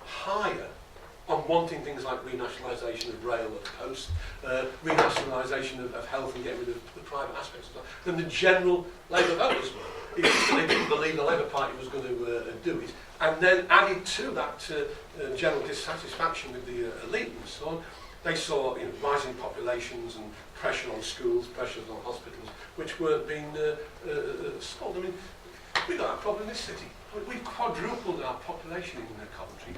higher on wanting things like renationalisation of rail or the coast, renationalisation of health and getting rid of the private aspects of that, than the general Labour voters were. It's just that they didn't believe the Labour Party was going to do it. And then added to that general dissatisfaction with the elite and so on, they saw, you know, rising populations and pressure on schools, pressures on hospitals, which weren't being solved. I mean, we've got a problem in this city. We've quadrupled our population in Coventry.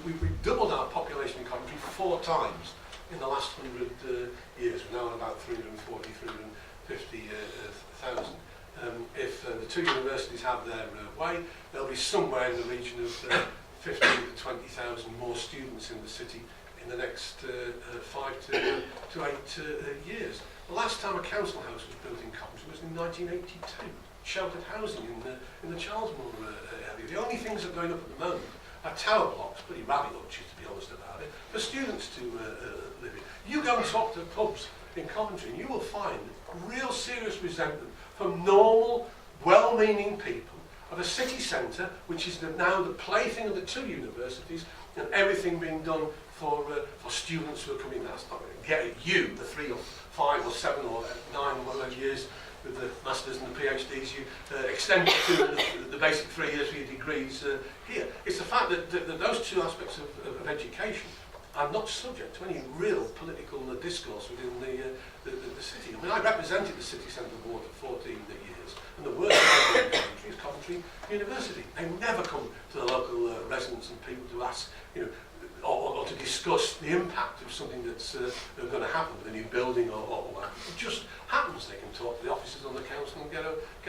We've doubled our population in Coventry 4 times in the last 100 years. We're now at about 340, 350,000. If the 2 universities have their way, there'll be somewhere in the region of 15 to 20,000 more students in the city in the next 5 to 8 years. The last time a council house was built in Coventry was in 1982. Sheltered housing in the Charlesmore area. The only things that are going up at the moment are tower blocks, pretty rally hutches to be honest about it, for students to live in. You go and talk to pubs in Coventry and you will find real serious resentment from normal, well-meaning people of a city centre, which is now the plaything of the 2 universities, and everything being done for students who are coming. That's not going to get at you, the 3 or 5 or 7 or 9 or whatever years with the masters and the PhDs, you extend it to the basic 3 years for your degrees here. It's the fact that those 2 aspects of education are not subject to any real political discourse within the city. I mean, I represented the city centre board for 14 years, and the worst thing in Coventry is Coventry University. They never come to the local residents and people to ask, you know, or to discuss the impact of something that's going to happen with a new building or whatever. It just happens. They can talk to the officers on the council and get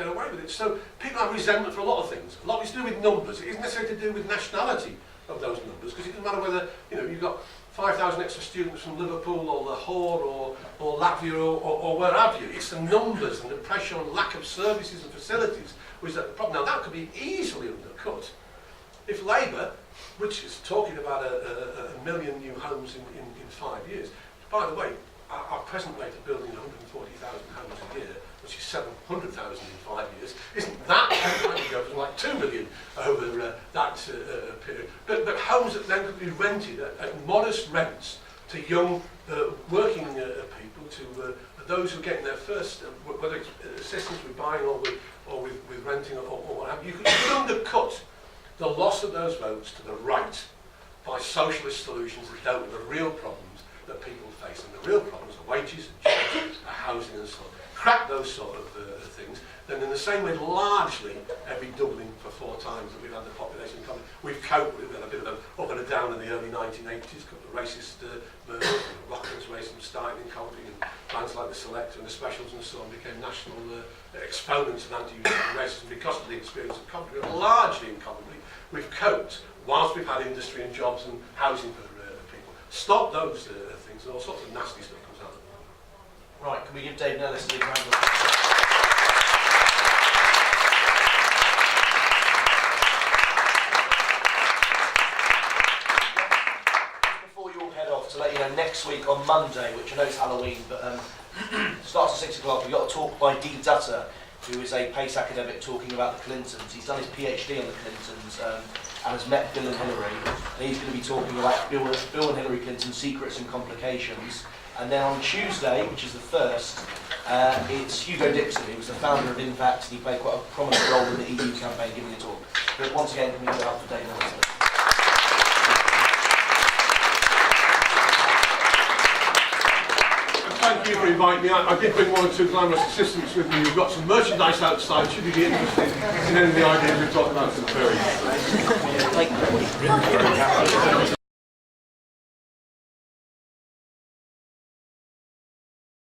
away with it. So people have resentment for a lot of things. A lot is to do with numbers. It isn't necessarily to do with nationality of those numbers, because it doesn't matter whether, you know, you've got 5,000 extra students from Liverpool or Lahore or Latvia or where have you. It's the numbers and the pressure on lack of services and facilities which is the problem. Now that could be easily undercut if Labour, which is talking about a million new homes in 5 years. By the way, our present rate of building 140,000 homes a year, which is 700,000 in 5 years, isn't that time ago, it was like 2 million over that period. But homes that then could be rented at modest rents to young working people, to those who are getting their first, whether it's assistance with buying or with renting or what have you. You could undercut the loss of those votes to the right by socialist solutions that dealt with the real problems that people face. And the real problems are wages, and jobs, housing and so on. crack those sort of things, then in the same way, largely, every doubling for 4 times that we've had the population coming, we've coped with it. We had a bit of an up and a down in the early 1980s, a couple of racist murders, Rocklands racism starting in Coventry, and bands like the Selector and the Specials and so on became national exponents of anti-Union racism because of the experience of Coventry. But largely in Coventry, we've coped whilst we've had industry and jobs and housing for people. Stop those things, and all sorts of nasty stuff comes out of them. Right, can we give Dave Nellist a big round of applause? Before you all head off, to let you know, next week on Monday, which I know is Halloween, but starts at 6 o'clock, we've got a talk by Dee Dutter, who is a PACE academic talking about the Clintons. He's done his PhD on the Clintons and has met Bill and Hillary. And he's going to be talking about Bill and Hillary Clinton's secrets and complications. And then on Tuesday, which is the 1st, it's Hugo Dixon, who was the founder of Impact, and he played quite a prominent role in the EU campaign, giving a talk. But once again, can we go out for Dave Nellist? Thank you for inviting me. I did bring 1 or 2 glamorous assistants with me. We've got some merchandise outside. Should you be interested in any of the ideas we've talked about today?